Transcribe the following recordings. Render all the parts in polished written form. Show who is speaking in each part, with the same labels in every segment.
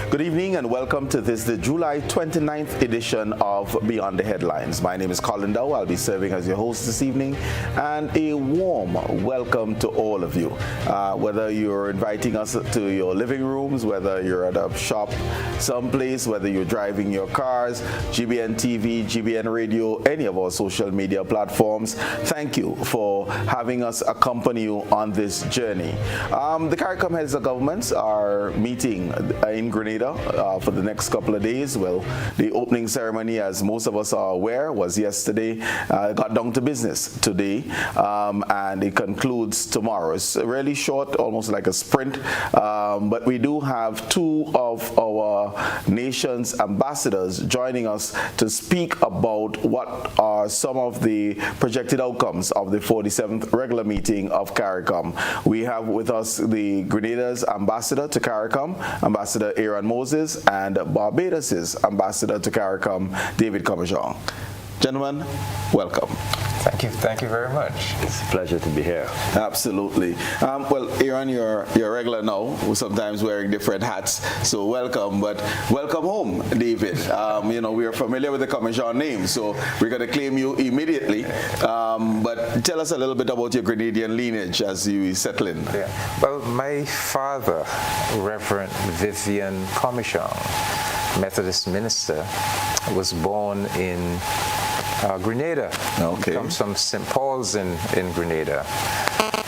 Speaker 1: Good evening and welcome to this, the July 29th edition of Beyond the Headlines. My name is Colin Dowe. I'll be serving as your host this evening, and a warm welcome to all of you. Whether you're inviting us to your living rooms, whether you're at a shop someplace, whether you're driving your cars, GBN TV, GBN Radio, any of our social media platforms, thank you for having us accompany you on this journey. The CARICOM heads of governments are meeting in Grenada for the next couple of days. Well, the opening ceremony, as most of us are aware, was yesterday. Got down to business today, and it concludes tomorrow. It's really short, almost like a sprint, but we do have two of our nation's ambassadors joining us to speak about what are some of the projected outcomes of the 47th regular meeting of CARICOM. We have with us the Grenada's ambassador to CARICOM, Ambassador Aaron Moses, and Barbados's ambassador to CARICOM, David Comajong. Gentlemen, welcome.
Speaker 2: Thank you very much.
Speaker 3: It's a pleasure to be here.
Speaker 1: Absolutely. Well, Aaron, you're regular now. We're sometimes wearing different hats, so welcome. But welcome home, David. We are familiar with the Comajong name, so we're going to claim you immediately. But tell us a little bit about your Grenadian lineage as you settle in.
Speaker 2: Yeah. Well, my father, Reverend Vivian Comajong, Methodist minister, was born in Grenada.
Speaker 1: Okay.
Speaker 2: He comes from St. Paul's in Grenada,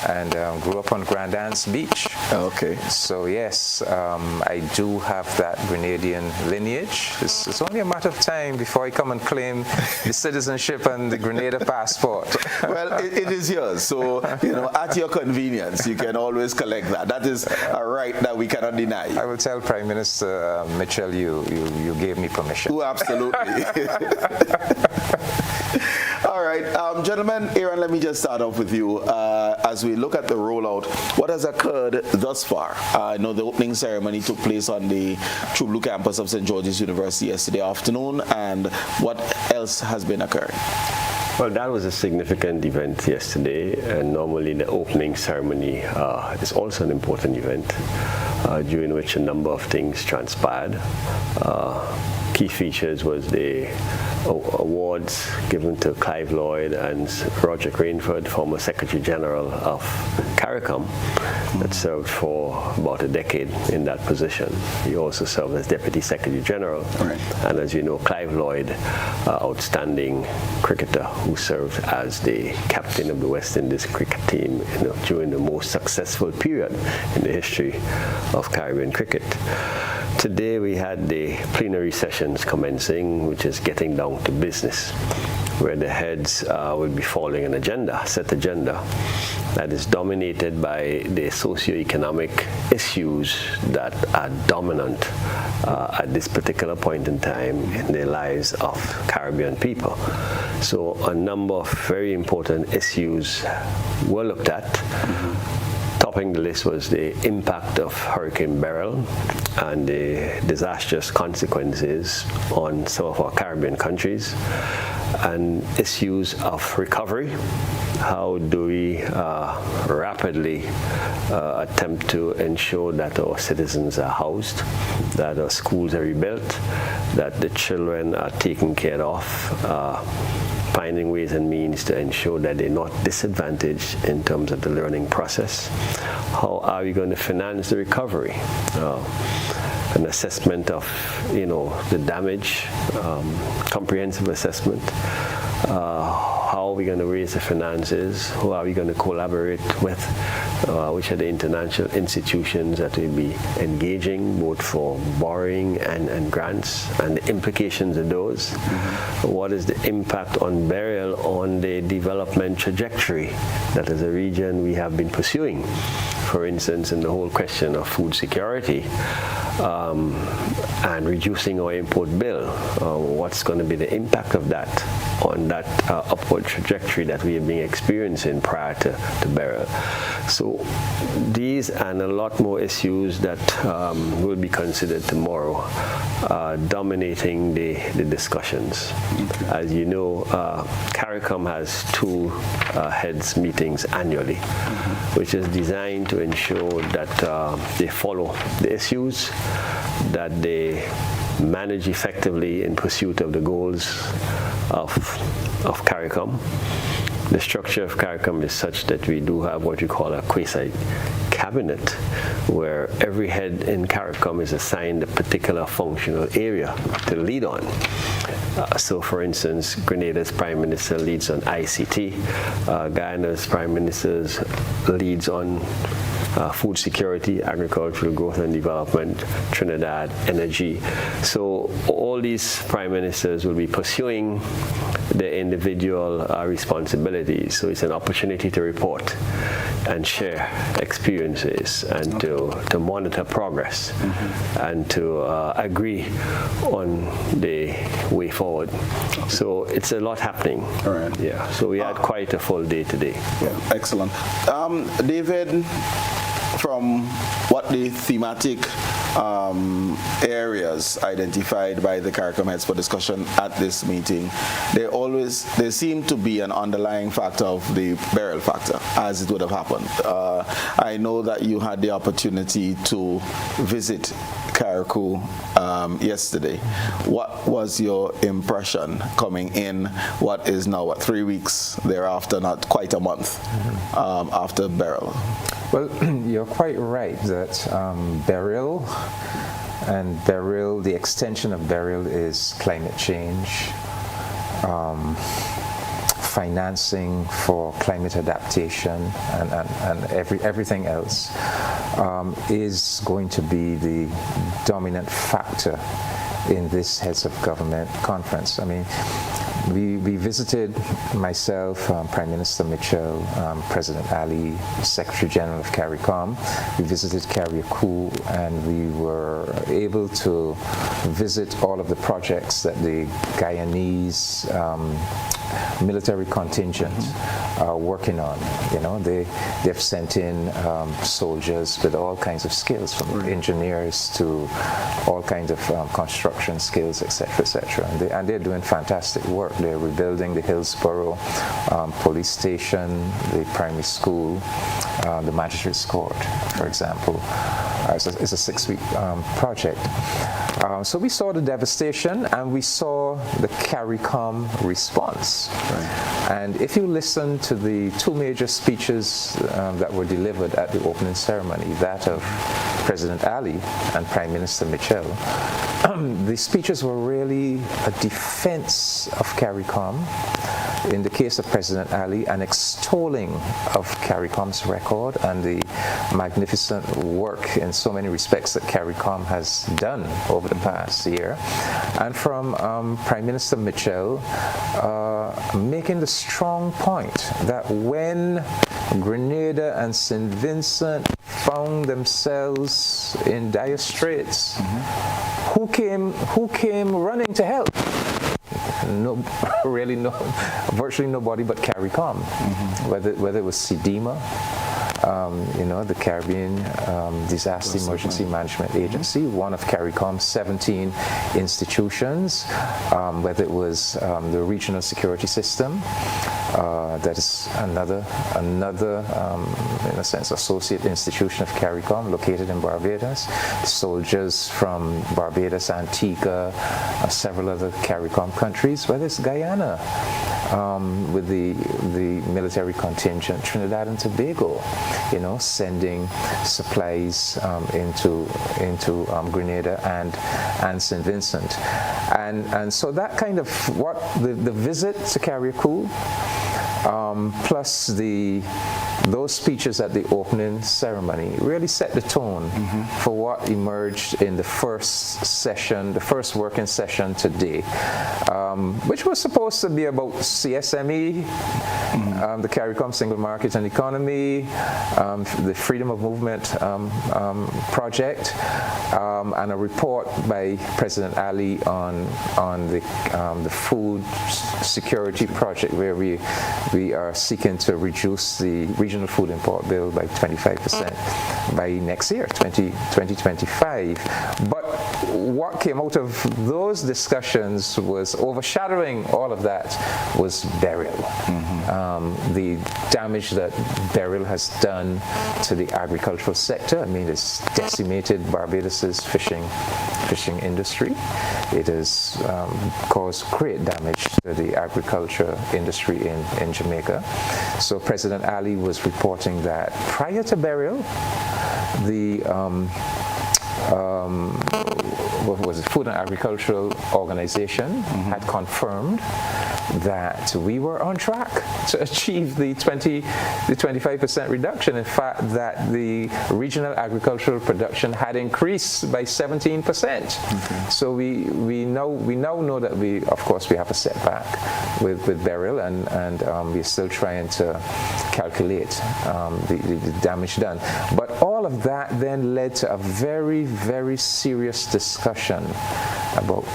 Speaker 2: and grew up on Grand Anse Beach.
Speaker 1: Okay.
Speaker 2: So yes, I do have that Grenadian lineage. It's only a matter of time before I come and claim the citizenship and the Grenada passport.
Speaker 1: Well, it is yours. So, at your convenience, you can always collect that. That is a right that we cannot deny.
Speaker 2: I will tell Prime Minister Mitchell you gave me permission.
Speaker 1: Oh, absolutely. All right, gentlemen, Aaron, let me just start off with you. As we look at the rollout, what has occurred thus far? I know the opening ceremony took place on the True Blue campus of St. George's University yesterday afternoon, and what else has been occurring?
Speaker 3: Well, that was a significant event yesterday, and normally the opening ceremony is also an important event during which a number of things transpired. Key features was the awards given to Clive Lloyd and Roger Cranford, former Secretary General of CARICOM, that served for about a decade in that position. He also served as Deputy Secretary General.
Speaker 1: Right.
Speaker 3: And as you know, Clive Lloyd, outstanding cricketer who served as the captain of the West Indies cricket team during the most successful period in the history of Caribbean cricket. Today we had the plenary sessions commencing, which is getting down to business, where the heads will be following a set agenda that is dominated by the socio-economic issues that are dominant at this particular point in time in the lives of Caribbean people. So a number of very important issues were looked at. Topping the list was the impact of Hurricane Beryl and the disastrous consequences on some of our Caribbean countries, and issues of recovery. How do we rapidly attempt to ensure that our citizens are housed, that our schools are rebuilt, that the children are taken care of, finding ways and means to ensure that they're not disadvantaged in terms of the learning process. How are we going to finance the recovery? An assessment of, the damage, comprehensive assessment. How are we going to raise the finances? Who are we going to collaborate with? Which are the international institutions that will be engaging, both for borrowing and grants, and the implications of those? Mm-hmm. What is the impact on Beryl on the development trajectory that as a region we have been pursuing? For instance, in the whole question of food security, and reducing our import bill. What's going to be the impact of that on that upward trajectory that we have been experiencing prior to Beryl? So these and a lot more issues that will be considered tomorrow dominating the discussions. Okay. As you know, CARICOM has two heads meetings annually, which is designed to ensure that they follow the issues that they manage effectively in pursuit of the goals of CARICOM. The structure of CARICOM is such that we do have what you call a quasi-cabinet, where every head in CARICOM is assigned a particular functional area to lead on. So, for instance, Grenada's Prime Minister leads on ICT, Guyana's Prime Minister leads on food security, agricultural growth and development, Trinidad, energy. So all these prime ministers will be pursuing their individual responsibilities. So it's an opportunity to report and share experiences and to monitor progress and to agree on the way forward. So it's a lot happening.
Speaker 1: All right.
Speaker 3: Yeah. So we had quite a full day today.
Speaker 1: Yeah. Excellent. David, from what the thematic areas identified by the CARICOM heads for discussion at this meeting, there seemed to be an underlying factor of the burial factor, as it would have happened. I know that you had the opportunity to visit CARICOM yesterday. What was your impression coming in what is now, 3 weeks thereafter, not quite a month after burial?
Speaker 2: Well, you're quite right that burial, the extension of burial is climate change, financing for climate adaptation, and everything else is going to be the dominant factor in this Heads of Government conference. I mean, we visited, myself, Prime Minister Mitchell, President Ali, Secretary General of CARICOM. We visited CARICOM, and we were able to visit all of the projects that the Guyanese military contingent are working on. You know, they've sent in soldiers with all kinds of skills, from engineers to all kinds of construction skills, etc., etc. And they're doing fantastic work. They're rebuilding the Hillsborough police station, the primary school, the magistrate's court, for example. It's a 6-week project. So we saw the devastation, and we saw the CARICOM response. Right. And if you listen to the two major speeches that were delivered at the opening ceremony, that of President Ali and Prime Minister Mitchell, the speeches were really a defense of CARICOM. In the case of President Ali, an extolling of CARICOM's record and the magnificent work in so many respects that CARICOM has done over the past year. And from Prime Minister Mitchell, making the strong point that when Grenada and St. Vincent found themselves in dire straits, who came running to help? Virtually nobody but CARICOM. Whether it was CDEMA, the Caribbean Disaster Emergency Management Agency, one of CARICOM's 17 institutions, whether it was the Regional Security System, that is another in a sense, associate institution of CARICOM located in Barbados, soldiers from Barbados, Antigua, several other CARICOM countries, whether it's Guyana, with the military contingent, Trinidad and Tobago, sending supplies into Grenada and St. Vincent, and so that kind of what the visit to CARICOM, plus those speeches at the opening ceremony really set the tone for what emerged in the first session, the first working session today, which was supposed to be about CSME, the CARICOM Single Market and Economy, the Freedom of Movement project, and a report by President Ali on the food security project, where we are seeking to reduce the regional food import bill by 25% by next year, 2025. But what came out of those discussions was overshadowing all of that was burial. the damage that beryl has done to the agricultural sector. I mean, it's decimated Barbados's fishing industry. It has caused great damage to the agriculture industry in Jamaica. So President Ali was reporting that prior to beryl, the what was it, Food and Agricultural Organization had confirmed that we were on track to achieve the 25% reduction. In fact, that the regional agricultural production had increased by 17%. So we now know that of course we have a setback with beryl, and we're still trying to calculate the damage done. But all of that then led to a very, very serious discussion about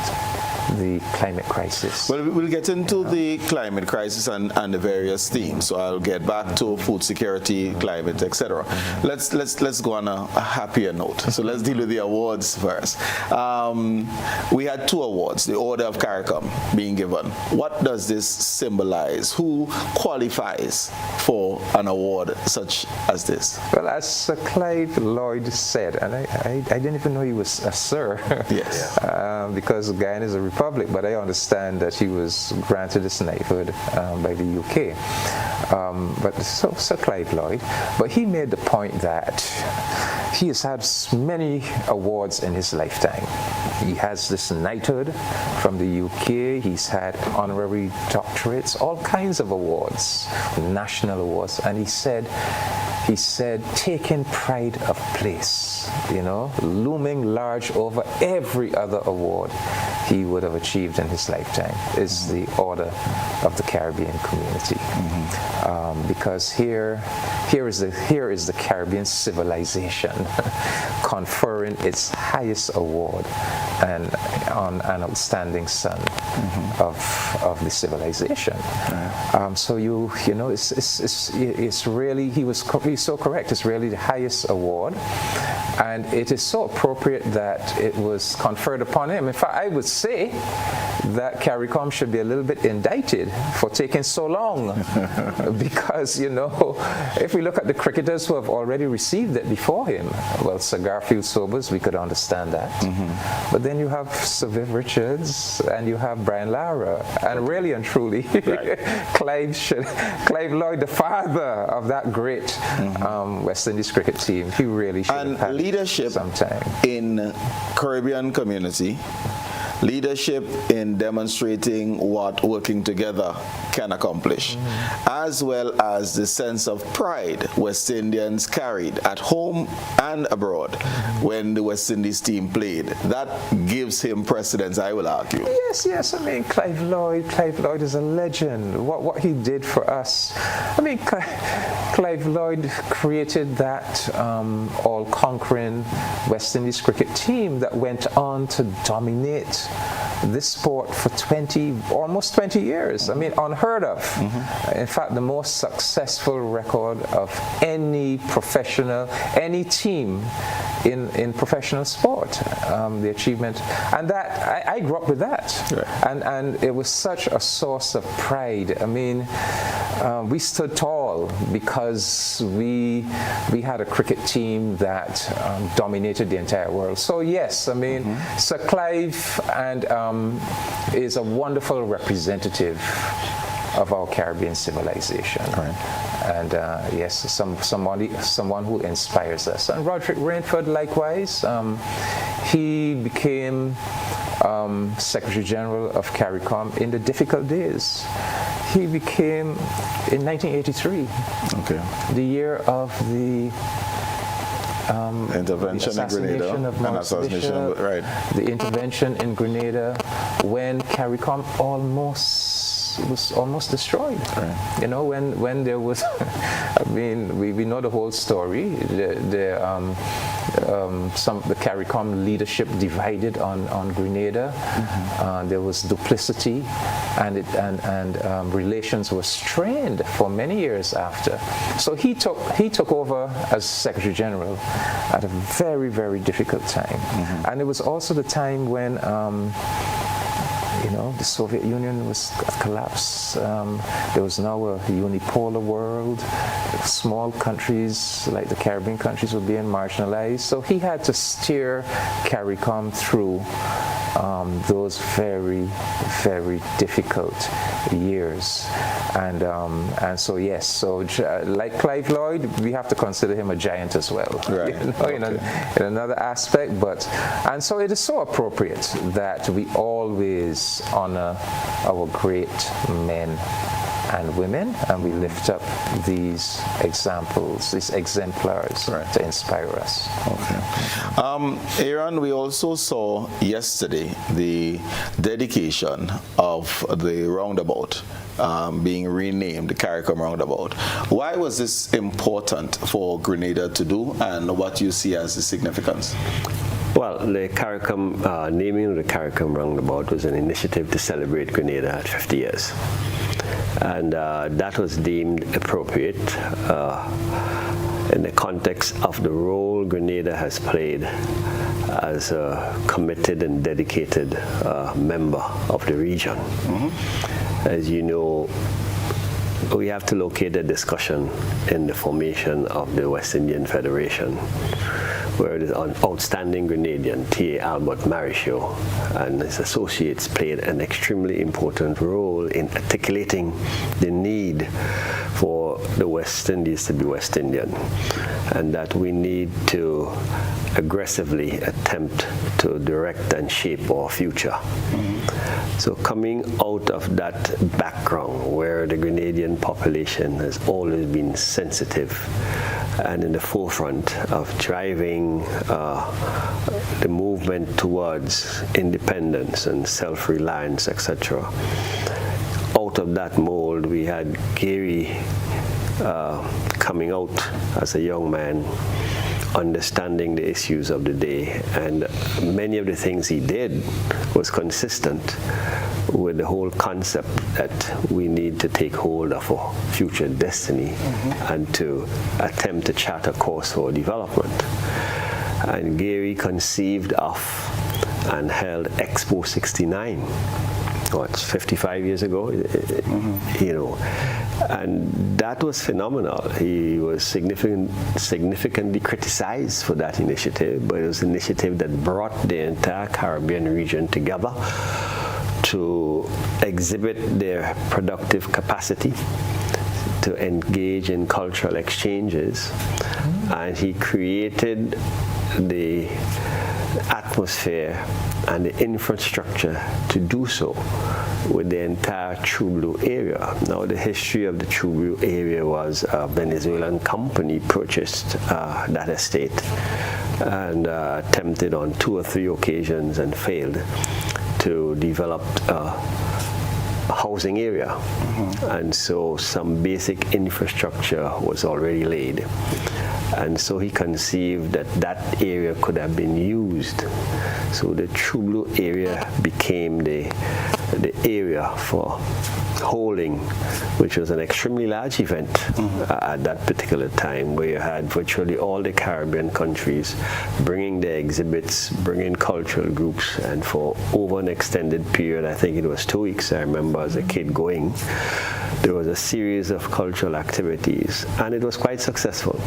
Speaker 2: the climate crisis.
Speaker 1: Well, we'll get into the climate crisis and the various themes. So I'll get back to food security, climate, etc. Let's go on a happier note. So let's deal with the awards first. We had 2 awards, the Order of CARICOM being given. What does this symbolize? Who qualifies for an award such as this?
Speaker 2: Well, as Sir Clive Lloyd said, and I didn't even know he was a sir.
Speaker 1: Yes.
Speaker 2: Because Guyana is a republic, but I understand that he was granted this knighthood by the UK. But so Sir Clive Lloyd, but he made the point that he has had many awards in his lifetime. He has this knighthood from the UK, he's had honorary doctorates, all kinds of awards, national awards, and he said taking pride of place, looming large over every other award he would have achieved in his lifetime is the Order of the Caribbean Community. Because here is the Caribbean civilization conferring its highest award and on an outstanding son of the civilization. So it's really, he's so correct. It's really the highest award, and it is so appropriate that it was conferred upon him. In fact, I would say that CARICOM should be a little bit indicted for taking so long, because if we look at the cricketers who have already received it before him, well, Sir Garfield Sobers, we could understand that, but then you have Sir Viv Richards and you have Brian Lara, and really and truly, Clive Lloyd, the father of that great West Indies cricket team, he really should have had
Speaker 1: leadership
Speaker 2: some time
Speaker 1: in Caribbean community. Leadership in demonstrating what working together can accomplish, as well as the sense of pride West Indians carried at home and abroad when the West Indies team played. That gives him precedence, I will argue.
Speaker 2: Yes. I mean, Clive Lloyd is a legend. What he did for us. I mean, Clive Lloyd created that all-conquering West Indies cricket team that went on to dominate this sport for almost 20 years. I mean, unheard of. In fact, the most successful record of any team in professional sport, the achievement. And that, I grew up with that. Right. And it was such a source of pride. I mean, we stood tall because we had a cricket team that dominated the entire world. So yes, I mean, Sir Clive is a wonderful representative of our Caribbean civilization. Right. And yes, someone who inspires us. And Roderick Rainford, likewise, he became Secretary General of CARICOM in the difficult days. He became in 1983, the year of the
Speaker 1: intervention in Grenada, right?
Speaker 2: The intervention in Grenada, when CARICOM was almost destroyed. Right. When there was, I mean, we know the whole story. The CARICOM leadership divided on Grenada. There was duplicity, and relations were strained for many years after. So he took over as Secretary General at a very, very difficult time, and it was also the time when the Soviet Union was collapsed. There was now a unipolar world. Small countries like the Caribbean countries were being marginalized. So he had to steer CARICOM through those very, very difficult years. And so yes, so like Clive Lloyd, we have to consider him a giant as well.
Speaker 1: Right.
Speaker 2: In another aspect, and so it is so appropriate that we always honor our great men and women, and we lift up these examples, these exemplars, to inspire us.
Speaker 1: Okay. Aaron, we also saw yesterday the dedication of the roundabout being renamed the CARICOM Roundabout. Why was this important for Grenada to do, and what do you see as the significance?
Speaker 3: Well, the CARICOM, naming of the CARICOM Roundabout was an initiative to celebrate Grenada at 50 years. And that was deemed appropriate in the context of the role Grenada has played as a committed and dedicated member of the region. As you know, we have to locate a discussion in the formation of the West Indian Federation, where the outstanding Grenadian T.A. Albert Marichaud and his associates played an extremely important role in articulating the need for the West Indies to be West Indian, and that we need to aggressively attempt to direct and shape our future. So coming out of that background, where the Grenadian population has always been sensitive and in the forefront of driving the movement towards independence and self-reliance, etc. Out of that mold, we had Gary coming out as a young man, understanding the issues of the day, and many of the things he did was consistent with the whole concept that we need to take hold of our future destiny and to attempt to chart a course for development. And Gary conceived of and held Expo 69, 55 years ago, and that was phenomenal. He was significantly criticized for that initiative, but it was an initiative that brought the entire Caribbean region together to exhibit their productive capacity, to engage in cultural exchanges, and he created the atmosphere and the infrastructure to do so with the entire True Blue area. Now, the history of the True Blue area was a Venezuelan company purchased that estate and attempted on 2 or 3 occasions and failed to develop a housing area. And so some basic infrastructure was already laid. And so he conceived that that area could have been used. So the True Blue area became the area for holding, which was an extremely large event at that particular time, where you had virtually all the Caribbean countries bringing their exhibits, bringing cultural groups, and for over an extended period, I think it was 2 weeks, I remember as a kid going, there was a series of cultural activities, and it was quite successful.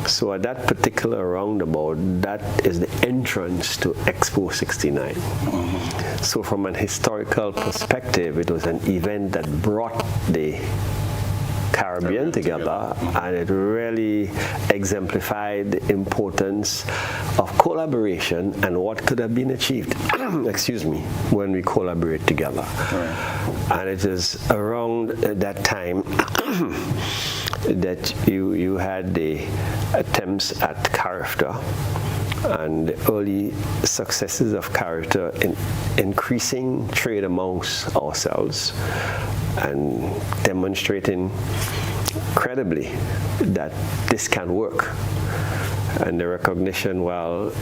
Speaker 3: So at that particular roundabout, that is the entrance to Expo 69. So from an historical perspective, it was an event that brought the Caribbean together, and it really exemplified the importance of collaboration and what could have been achieved, when we collaborate together. And it is around that time that you had the attempts at character and the early successes of character in increasing trade amongst ourselves and demonstrating credibly that this can work. And the recognition, well,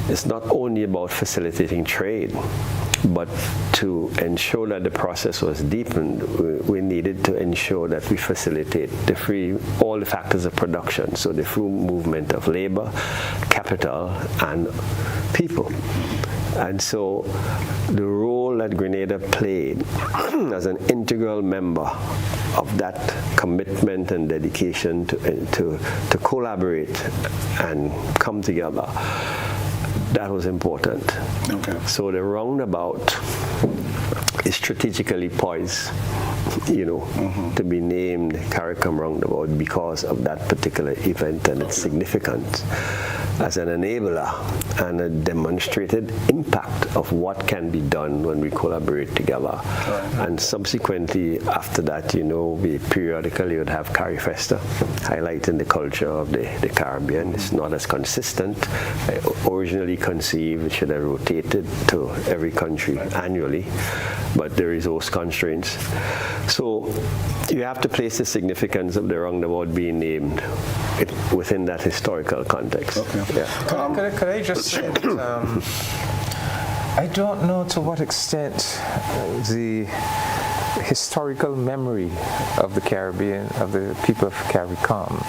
Speaker 3: it's not only about facilitating trade, but to ensure that the process was deepened, we needed to ensure that we facilitate all the factors of production, so the free movement of labor, capital, and people. And so the role role that Grenada played as an integral member of that commitment and dedication to collaborate and come together, that was important.
Speaker 1: Okay.
Speaker 3: So the roundabout is strategically poised, to be named CARICOM Roundabout because of that particular event and its significance as an enabler and a demonstrated impact of what can be done when we collaborate together. Right. And subsequently, after that, we periodically would have CARIFESTA, highlighting the culture of the Caribbean. It's not as consistent. Originally conceived, it should have rotated to every country annually, but there is those constraints. So you have to place the significance of the roundabout being named within that historical context.
Speaker 1: Okay.
Speaker 2: Yeah. Could I just say that I don't know to what extent the historical memory of the Caribbean, of the people of CARICOM,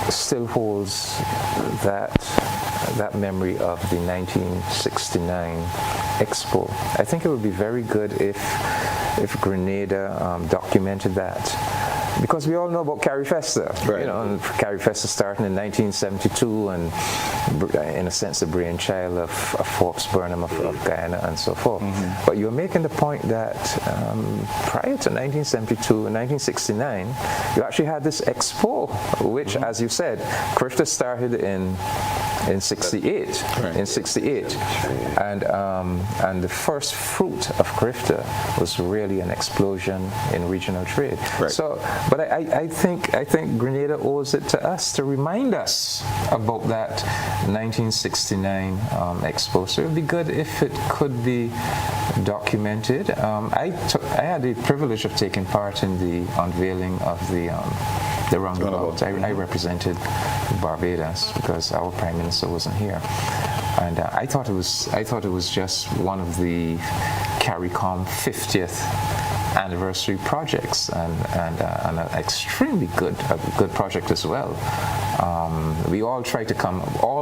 Speaker 2: still holds that memory of the 1969 Expo. I think it would be very good if Grenada documented that. Because we all know about CARIFESTA,
Speaker 1: right.
Speaker 2: And CARIFESTA starting in 1972, and in a sense the brainchild of Forbes Burnham of Guyana and so forth. Mm-hmm. But you're making the point that prior to 1972 and 1969, you actually had this expo, which, as you said, CRIFTA started in 68, right. In 68, and the first fruit of CRIFTA was really an explosion in regional trade. Right. So, but I think Grenada owes it to us to remind us about that 1969 expo. So it would be good if it could be documented. I had the privilege of taking part in the unveiling of the roundabout. I represented Barbados because our Prime Minister wasn't here, and I thought it was just one of the CARICOM 50th anniversary projects, and an extremely good project as well. We all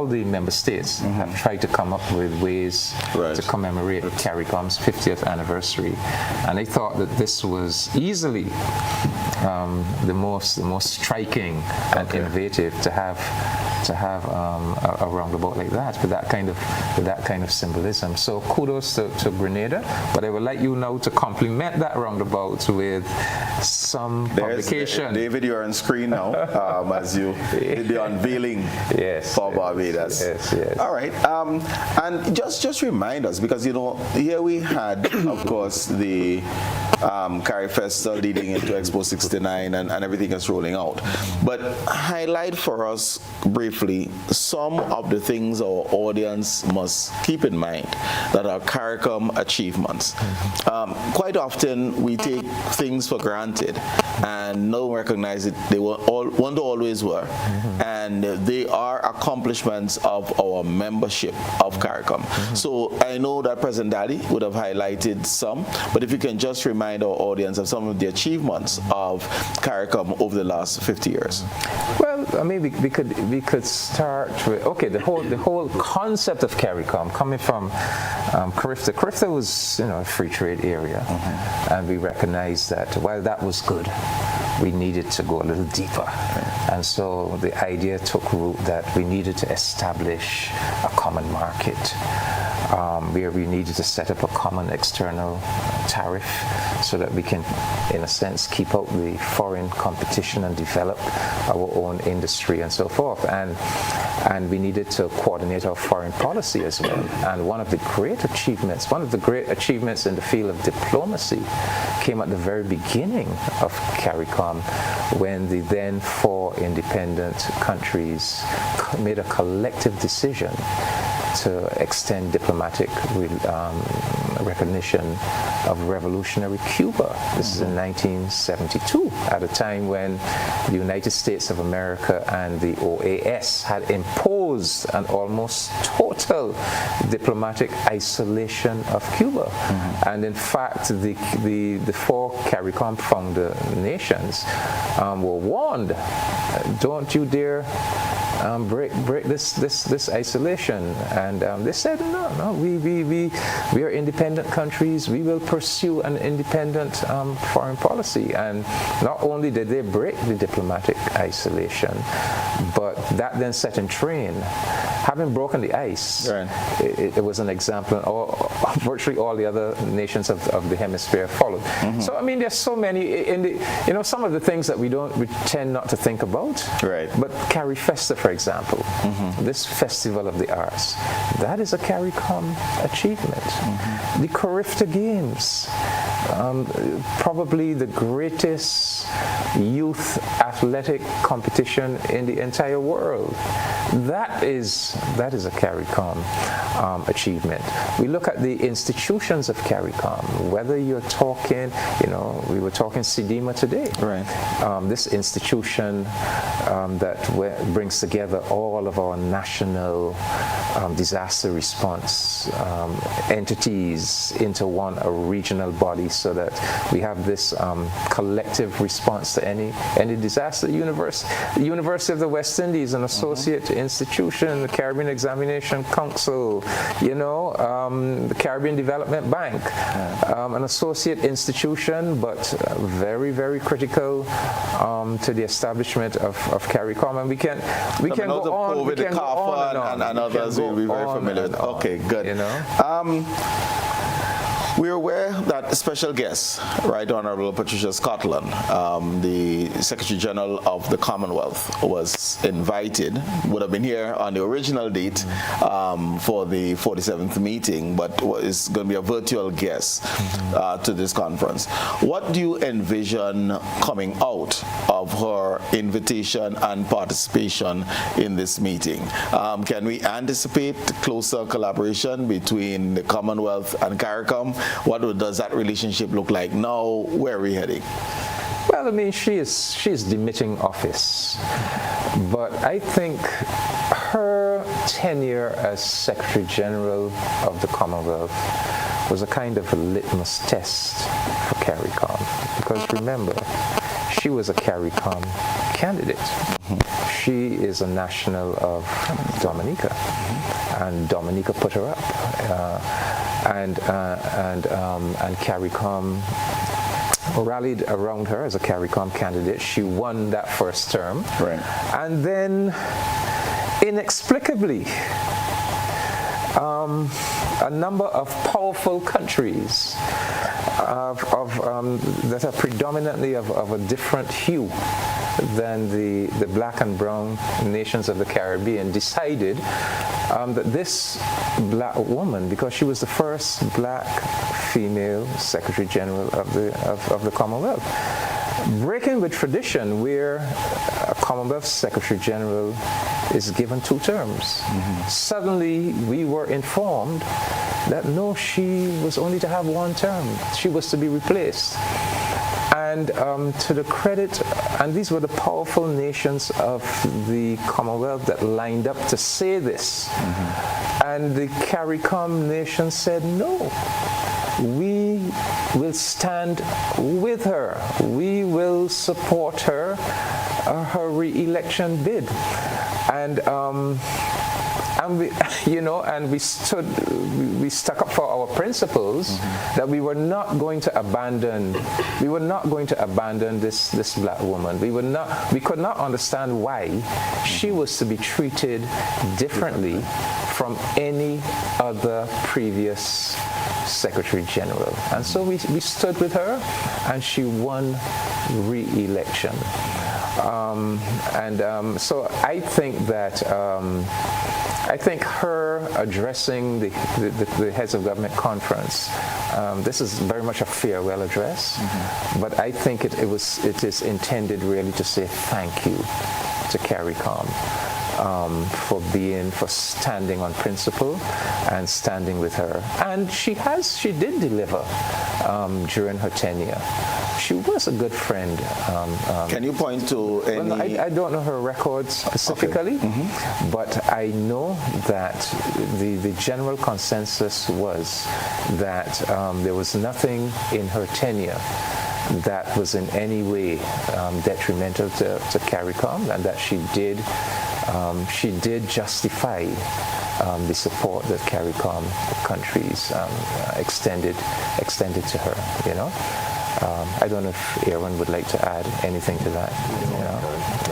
Speaker 2: all the member states have tried to come up with ways to commemorate CARICOM's 50th anniversary, and I thought that this was easily the most striking and innovative to have a roundabout like that with that kind of symbolism. So kudos to Grenada, but I would like you now to complement that roundabout with some publication.
Speaker 1: David, you're on screen now as you did the unveiling for Barbados.
Speaker 2: Yes.
Speaker 1: All right, and just remind us, because here we had, of course, the CARIFESTA leading into Expo 69 and everything is rolling out. But highlight for us briefly some of the things our audience must keep in mind that are CARICOM achievements. Quite often we take things for granted and don't recognize it. They won't always were. And they are accomplishments of our membership of CARICOM. So I know that President Daddy would have highlighted some, but if you can just remind our audience of some of the achievements of CARICOM over the last 50 years.
Speaker 2: Well, I mean, we could start with the whole concept of CARICOM coming from CRIFTA. CRIFTA was a free trade area, and we recognized that while that was good, we needed to go a little deeper, and so the idea took root that we needed to establish a common market. Where we needed to set up a common external tariff so that we can, in a sense, keep out the foreign competition and develop our own industry and so forth. And we needed to coordinate our foreign policy as well. And one of the great achievements in the field of diplomacy came at the very beginning of CARICOM, when the then 4 independent countries made a collective decision to extend diplomatic recognition of revolutionary Cuba. This is in 1972, at a time when the United States of America and the OAS had imposed an almost total diplomatic isolation of Cuba. And in fact, the 4 CARICOM founder nations were warned, don't you dare break this isolation. And they said, no, we are independent countries. We will pursue an independent foreign policy. And not only did they break the diplomatic isolation, but that then set in train. Having broken the ice,
Speaker 1: right.
Speaker 2: it was an example. Virtually all the other nations of the hemisphere followed. So I mean, there's so many. Some of the things that we tend not to think about.
Speaker 1: Right.
Speaker 2: But CARIFESTA, for example, this festival of the arts, that is a CARICOM achievement. The Carifta Games, probably the greatest youth athletic competition in the entire world. That is a CARICOM achievement. We look at the institutions of CARICOM, whether you're talking, we were talking SEDIMA today.
Speaker 1: Right.
Speaker 2: This institution that brings together all of our national disaster response entities into a regional body, so that we have this collective response to any disaster. The University of the West Indies, an associate institution, the Caribbean Examination Council, the Caribbean Development Bank, an associate institution, but very, very critical to the establishment of CARICOM. And we can go on. We can go on
Speaker 1: and others we'll be very familiar with. Okay, good. We're aware that special guest, Right Honorable Patricia Scotland, the Secretary General of the Commonwealth, was invited, would have been here on the original date for the 47th meeting, but is going to be a virtual guest to this conference. What do you envision coming out of her invitation and participation in this meeting? Can we anticipate closer collaboration between the Commonwealth and CARICOM? What does that relationship look like now? Where are we heading?
Speaker 2: Well, I mean, she is demitting office, but I think her tenure as Secretary General of the Commonwealth was a kind of a litmus test for CARICOM, because remember, she was a CARICOM candidate. She is a national of Dominica, and Dominica put her up. And CARICOM rallied around her as a CARICOM candidate. She won that first term.
Speaker 1: Right.
Speaker 2: And then, inexplicably, a number of powerful countries that are predominantly of a different hue than the black and brown nations of the Caribbean decided that this black woman, because she was the first black female Secretary General of the Commonwealth, breaking with tradition where a Commonwealth Secretary General is given 2 terms. Suddenly we were informed that no, she was only to have 1 term. She was to be replaced. And to the credit, and these were the powerful nations of the Commonwealth that lined up to say this. And the CARICOM nation said, no, we will stand with her. We will support her re-election bid. And we stuck up for our principles that we were not going to abandon this black woman. We could not understand why she was to be treated differently from any other previous Secretary General. And so we stood with her, and she won re-election. So I think that her addressing the Heads of Government Conference, this is very much a farewell address, but I think it is intended really to say thank you to CARICOM for standing on principle and standing with her. And she did deliver during her tenure. She was a good friend.
Speaker 1: Can you point to any?
Speaker 2: Well, I don't know her record specifically, but I know that the general consensus was that there was nothing in her tenure that was in any way detrimental to CARICOM, and that she did she did justify the support that CARICOM countries extended to her, I don't know if Aaron would like to add anything to that.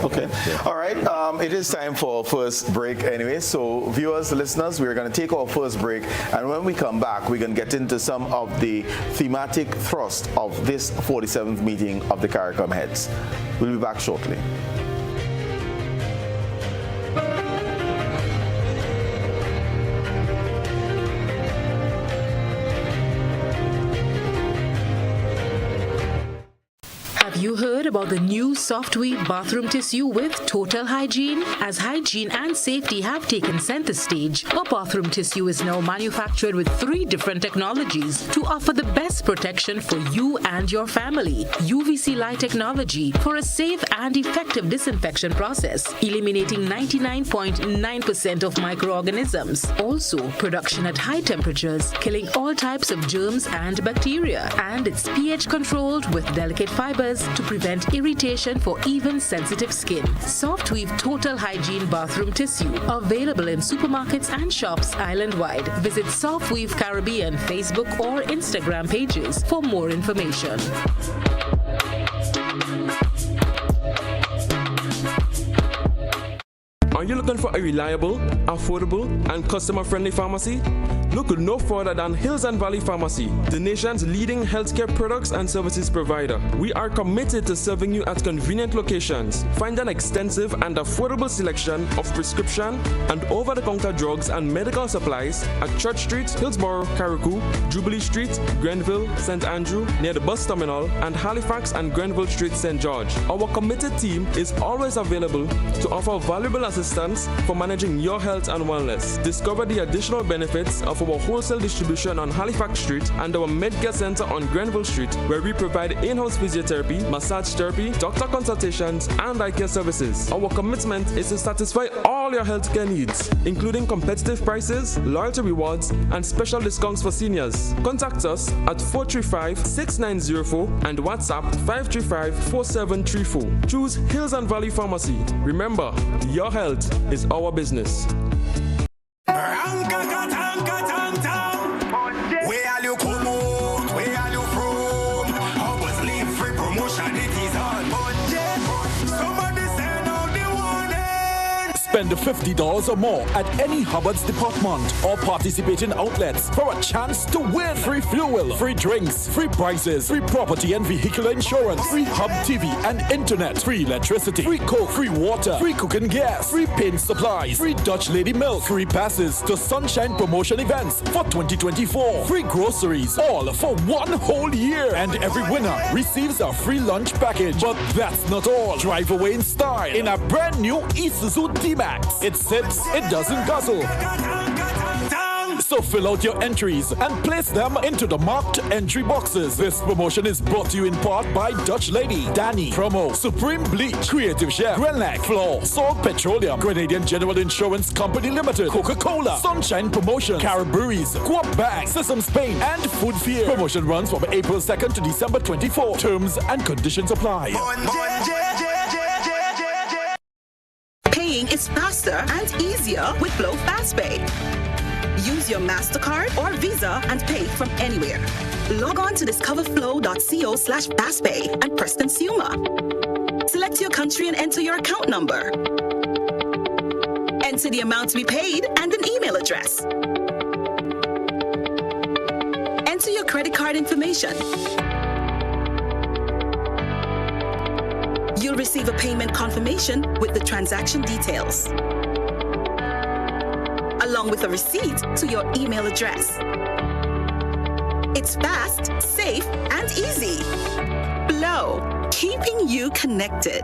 Speaker 1: Okay. All right. It is time for our first break anyway. So viewers, listeners, we're going to take our first break. And when we come back, we're going to get into some of the thematic thrust of this 47th meeting of the CARICOM heads. We'll be back shortly.
Speaker 4: Have you heard about the new Soft Weave bathroom tissue with total hygiene? As hygiene and safety have taken center stage, our bathroom tissue is now manufactured with 3 different technologies to offer the best protection for you and your family. UVC light technology for a safe and effective disinfection process, eliminating 99.9% of microorganisms. Also, production at high temperatures, killing all types of germs and bacteria. And it's pH controlled with delicate fibers to prevent irritation for even sensitive skin. Soft Weave Total Hygiene Bathroom Tissue. Available in supermarkets and shops island-wide. Visit Soft Weave Caribbean Facebook or Instagram pages for more information.
Speaker 5: Are you looking for a reliable, affordable, and customer-friendly pharmacy? Look no further than Hills and Valley Pharmacy, the nation's leading healthcare products and services provider. We are committed to serving you at convenient locations. Find an extensive and affordable selection of prescription and over-the-counter drugs and medical supplies at Church Street, Hillsborough, Carriacou, Jubilee Street, Grenville, St. Andrew, near the bus terminal, and Halifax and Grenville Street, St. George. Our committed team is always available to offer valuable assistance for managing your health and wellness. Discover the additional benefits of our wholesale distribution on Halifax Street and our Medcare Center on Grenville Street, where we provide in-house physiotherapy, massage therapy, doctor consultations, and eye care services. Our commitment is to satisfy all your healthcare needs, including competitive prices, loyalty rewards, and special discounts for seniors. Contact us at 435-6904 and WhatsApp 535-4734. Choose Hills and Valley Pharmacy. Remember, your health is our business.
Speaker 6: Spend $50 or more at any Hubbard's department or participating outlets for a chance to win free fuel, free drinks, free prizes, free property and vehicular insurance, free Hub TV and internet, free electricity, free coke, free water, free cooking gas, free paint supplies, free Dutch Lady milk, free passes to Sunshine promotion events for 2024, free groceries, all for 1 whole year, and every winner receives a free lunch package. But that's not all. Drive away in style in a brand new Isuzu D-Max. It sips, it doesn't guzzle. So fill out your entries and place them into the marked entry boxes. This promotion is brought to you in part by Dutch Lady, Danny, Promo, Supreme Bleach, Creative Chef, Grenlac, Floor, Salt Petroleum, Grenadian General Insurance Company Limited, Coca-Cola, Sunshine Promotion, Caribouries, Coop Bank, Sesame Spain, and Food Fear. Promotion runs from April 2nd to December 24. Terms and conditions apply.
Speaker 7: Paying is faster and easier with Flow FastPay. Use your MasterCard or Visa and pay from anywhere. Log on to discoverflow.co/fastpay and press Consumer. Select your country and enter your account number. Enter the amount to be paid and an email address. Enter your credit card information. You'll receive a payment confirmation with the transaction details, along with a receipt to your email address. It's fast, safe, and easy. Flow, keeping you connected.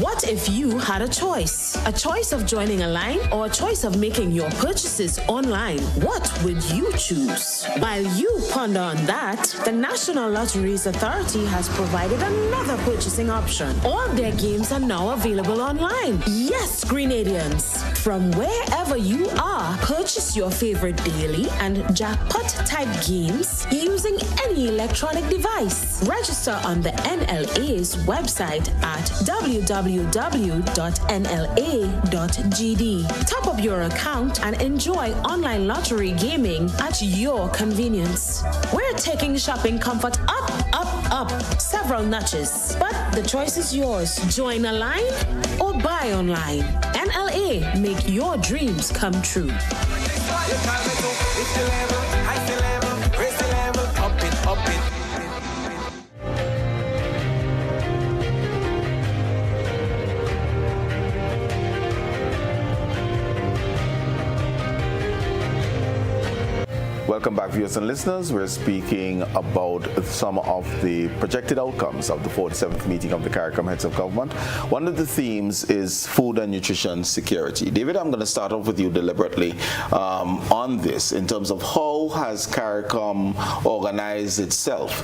Speaker 8: What if you had a choice? A choice of joining a line or a choice of making your purchases online? What would you choose? While you ponder on that, the National Lotteries Authority has provided another purchasing option. All their games are now available online. Yes, Grenadians. From wherever you are, purchase your favorite daily and jackpot type games using any electronic device. Register on the NLA's website at www.nla.gd. Top up your account and enjoy online lottery gaming at your convenience. We're taking shopping comfort up, up, up several notches, but the choice is yours. Join a line or buy online. NLA, make your dreams come true.
Speaker 1: Welcome back, viewers and listeners. We're speaking about some of the projected outcomes of the 47th meeting of the CARICOM Heads of Government. One of the themes is food and nutrition security. David, I'm going to start off with you deliberately on this in terms of how has CARICOM organized itself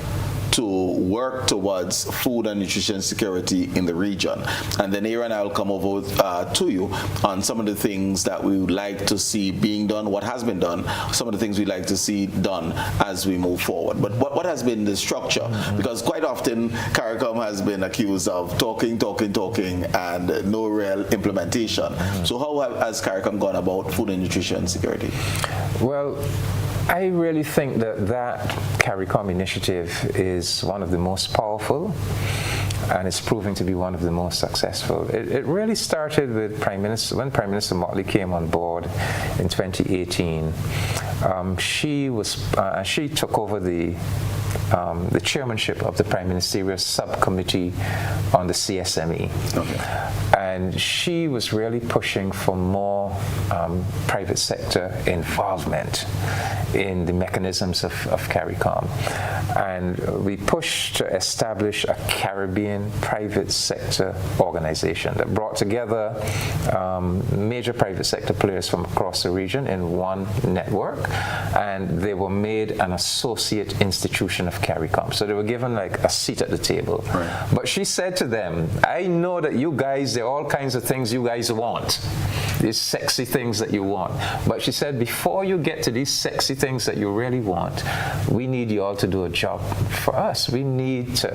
Speaker 1: to work towards food and nutrition security in the region. And then Aaron, I'll come over to you on some of the things that we would like to see being done, what has been done, some of the things we'd like to see done as we move forward. But what has been the structure? Mm-hmm. Because quite often CARICOM has been accused of talking, and no real implementation. Mm-hmm. So how has CARICOM gone about food and nutrition security?
Speaker 2: Well, I really think that CARICOM initiative is one of the most powerful, and it's proving to be one of the most successful. It really started with when Prime Minister Motley came on board in 2018. She took over the chairmanship of the Prime Ministerial Subcommittee on the CSME. Okay. And she was really pushing for more private sector involvement in the mechanisms of CARICOM. And we pushed to establish a Caribbean private sector organization that brought together major private sector players from across the region in one network, and they were made an associate institution of CARICOM. So they were given like a seat at the table. Right. But she said to them, I know that you guys, there are all kinds of things you guys want, these sexy things that you want. But she said, before you get to these sexy things that you really want, we need you all to do a job for us. We need to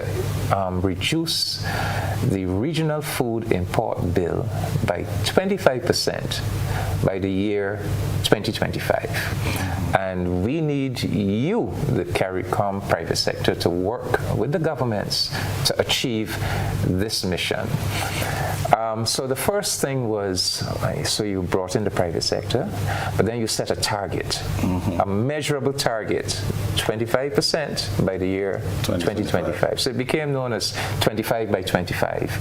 Speaker 2: reduce the regional food import bill by 25% by the year 2025. And we need you, the CARICOM private sector, to work with the governments to achieve this mission. So the first thing was, so you brought in the private sector, but then you set a target, a measurable target, 25% by the year 2025. So it became known as 25 by 25.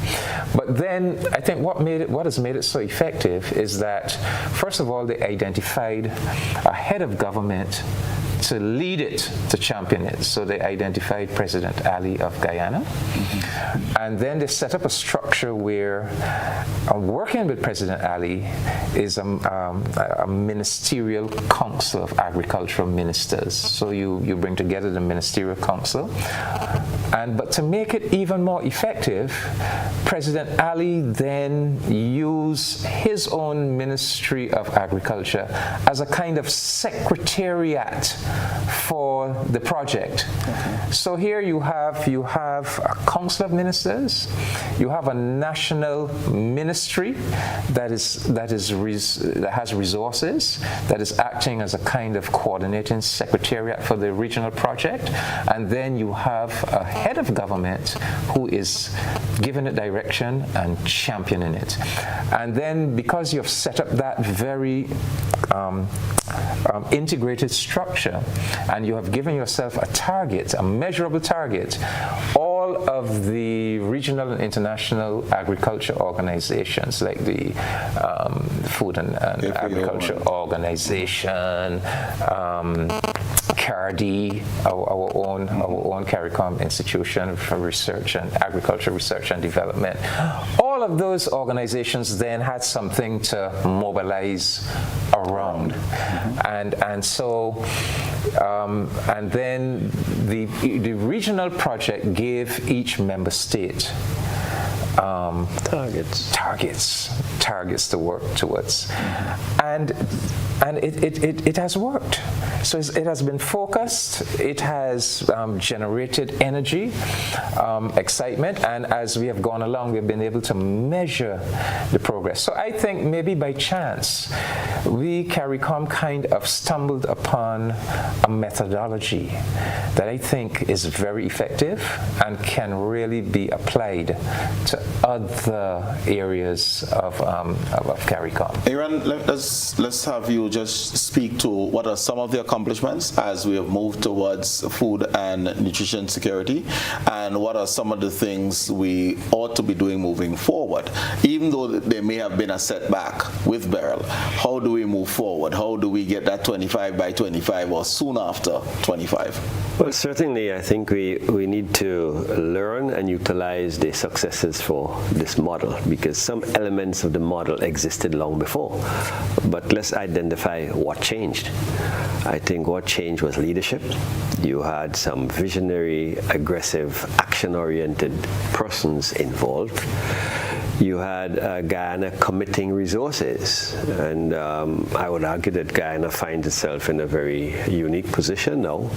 Speaker 2: But then I think what has made it so effective is that, first of all, they identified a head of government to lead it, to champion it. So they identified President Ali of Guyana. Mm-hmm. And then they set up a structure where working with President Ali is a ministerial council of agricultural ministers. So you bring together the ministerial council. But to make it even more effective, President Ali then used his own Ministry of Agriculture as a kind of secretariat for the project. Okay. So here you have a council of ministers, you have a national ministry that has resources, that is acting as a kind of coordinating secretariat for the regional project, and then you have a head of government who is giving it direction and championing it. And then because you've set up that very integrated structure, and you have given yourself a target, a measurable target, all of the regional and international agriculture organizations like the Food and Agriculture Organization, CARD, our own CARICOM institution for research and agriculture research and development. All of those organizations then had something to mobilize around, and then the regional project gave each member state targets to work towards, and it has worked. So it has been focused. It has generated energy, excitement, and as we have gone along, we've been able to measure the progress. So I think maybe by chance, we CARICOM kind of stumbled upon a methodology that I think is very effective and can really be applied to other areas of CARICOM.
Speaker 1: Aaron, let's have you just speak to what are some of the accomplishments as we have moved towards food and nutrition security, and what are some of the things we ought to be doing moving forward. Even though there may have been a setback with Beryl, how do we move forward? How do we get that 25 by 25 or soon after 25?
Speaker 3: Well, certainly I think we need to learn and utilize the successes for this model, because some elements of the model existed long before. But let's identify what changed. I think what changed was leadership. You had some visionary, aggressive, action-oriented persons involved. You had Guyana committing resources, and I would argue that Guyana finds itself in a very unique position now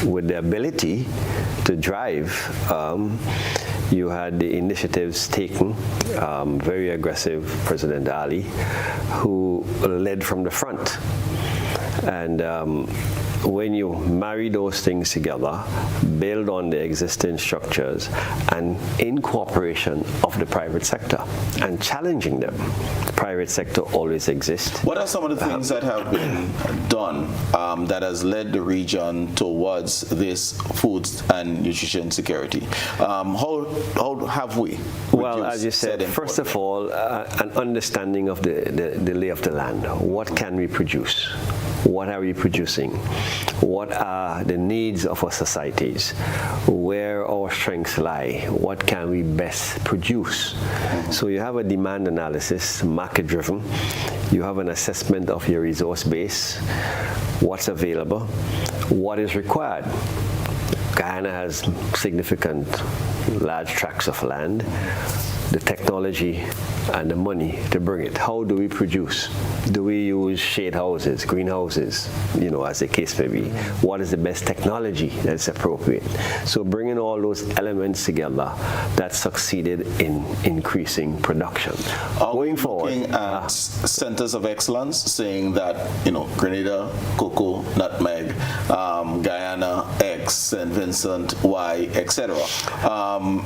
Speaker 3: with the ability to drive. You had the initiatives taken, very aggressive President Ali, who led from the front. And when you marry those things together, build on the existing structures, and in cooperation of the private sector and challenging them. The private sector always exists.
Speaker 1: What are some of the things that have been done that has led the region towards this food and nutrition security? How have we?
Speaker 3: Well, as you said, first of all, an understanding of the lay of the land. What can we produce? What are we producing? What are the needs of our societies? Where our strengths lie? What can we best produce? So you have a demand analysis, market-driven. You have an assessment of your resource base, what's available, what is required. Guyana has significant, large tracts of land, the technology and the money to bring it. How do we produce? Do we use shade houses, greenhouses, as the case may be? What is the best technology that's appropriate? So bringing all those elements together, that succeeded in increasing production. Going forward,
Speaker 1: looking at centers of excellence, saying that Grenada, cocoa, nutmeg, Guyana X, St. Vincent Y, etc.,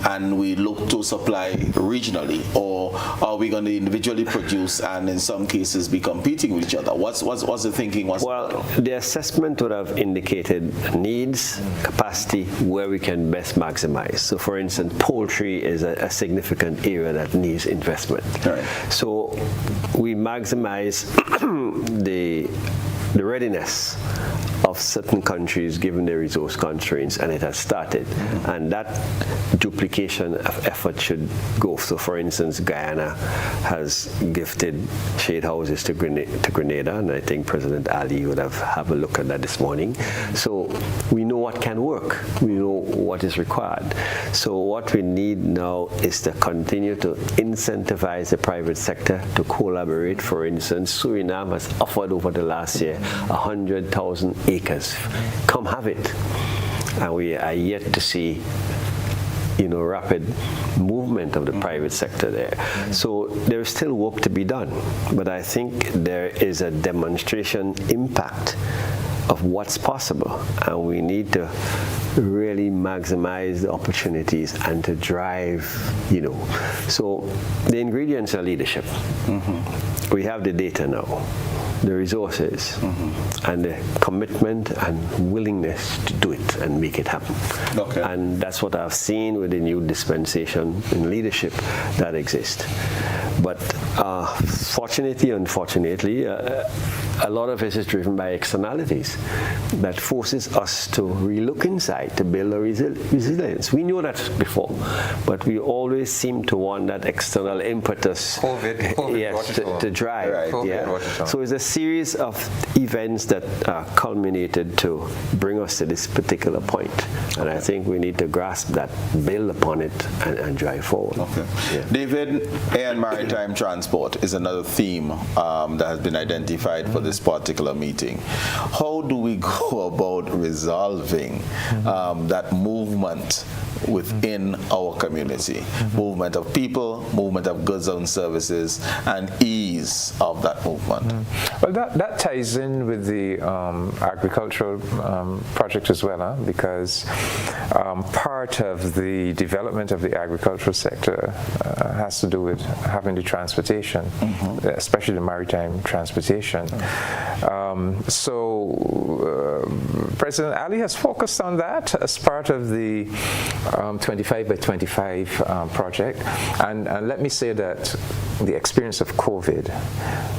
Speaker 1: and we look to supply regionally, or are we going to individually produce and in some cases be competing with each other? What's the thinking?
Speaker 3: Well, the assessment would have indicated needs, capacity, where we can best maximize. So for instance, poultry is a significant area that needs investment.
Speaker 1: Right.
Speaker 3: So we maximize the readiness of certain countries given their resource constraints, and it has started. And that duplication of effort should go. So for instance, Guyana has gifted shade houses to Grenada, and I think President Ali would have a look at that this morning. So we know what can work. We know what is required. So what we need now is to continue to incentivize the private sector to collaborate. For instance, Suriname has offered over the last year 100,000 acres. Come have it. And we are yet to see rapid movement of the private sector there. So there is still work to be done, but I think there is a demonstration impact of what's possible, and we need to really maximize the opportunities and to drive, So the ingredients are leadership. We have the data now, the resources, and the commitment and willingness to do it and make it happen.
Speaker 1: Okay.
Speaker 3: And that's what I've seen with the new dispensation in leadership that exists. But fortunately, unfortunately, a lot of it is driven by externalities that forces us to relook inside to build a resilience. We knew that before, but we always seem to want that external impetus to drive. Right. So it's a series of events that culminated to bring us to this particular point. And I think we need to grasp that, build upon it, and drive forward.
Speaker 1: Okay. Yeah. David, air and maritime transport is another theme that has been identified for this particular meeting. How do we go about resolving that movement within our community? Movement of people, movement of goods and services, and ease of that movement.
Speaker 2: Well, that ties in with the agricultural project as well, because part of the development of the agricultural sector has to do with having the transportation, especially the maritime transportation. So President Ali has focused on that as part of the 25 by 25 project, and let me say that the experience of COVID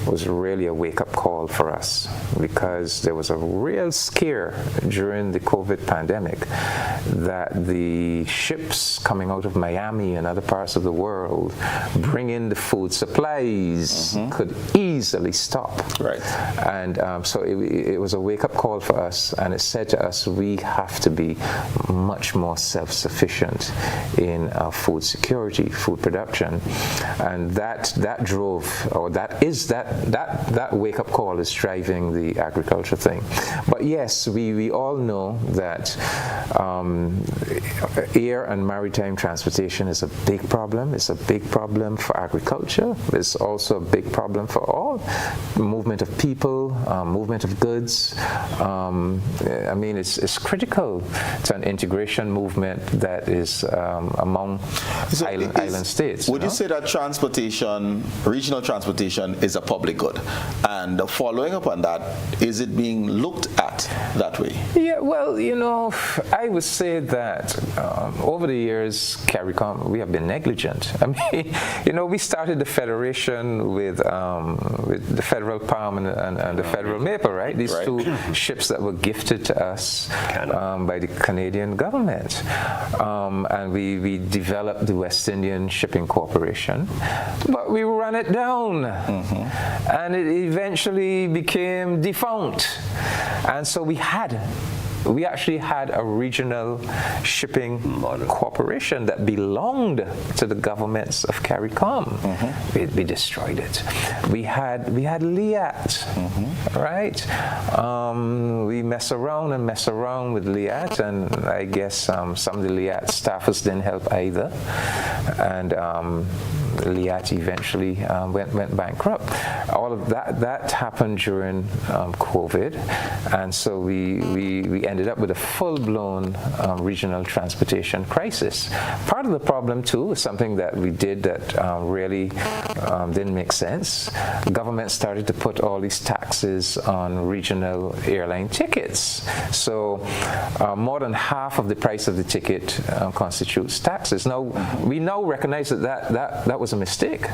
Speaker 2: was really a wake-up call for us, because there was a real scare during the COVID pandemic that the ships coming out of Miami and other parts of the world bringing the food supplies could easily stop.
Speaker 1: Right.
Speaker 2: And so it was a wake-up call for us, and it said to us we have to be much more self-sufficient in food security, food production, and that drove, or that wake-up call is driving the agriculture thing. But yes, we all know that air and maritime transportation is a big problem. It's a big problem for agriculture. It's also a big problem for all movement of people, movement of goods. I mean, it's critical to an integration movement that is among island states.
Speaker 1: Would you say that transportation, regional transportation, is a public good? And following up on that, is it being looked at that way?
Speaker 2: Yeah, well, I would say that over the years, CARICOM, we have been negligent. I mean, we started the federation with the federal palm and the federal maple, right? These two ships that were gifted to us by the Canadian government. And we developed the West Indian Shipping Corporation, but we ran it down, and it eventually became defunct. And so we actually had a regional shipping corporation that belonged to the governments of CARICOM. We destroyed it. We had LIAT, right? We mess around with LIAT, and I guess some of the LIAT staffers didn't help either, and LIAT eventually went bankrupt. All of that happened during COVID, and so we ended up with a full-blown regional transportation crisis. Part of the problem too is something that we did that really didn't make sense. The government started to put all these taxes on regional airline tickets. So more than half of the price of the ticket constitutes taxes. Now we now recognize that was a mistake.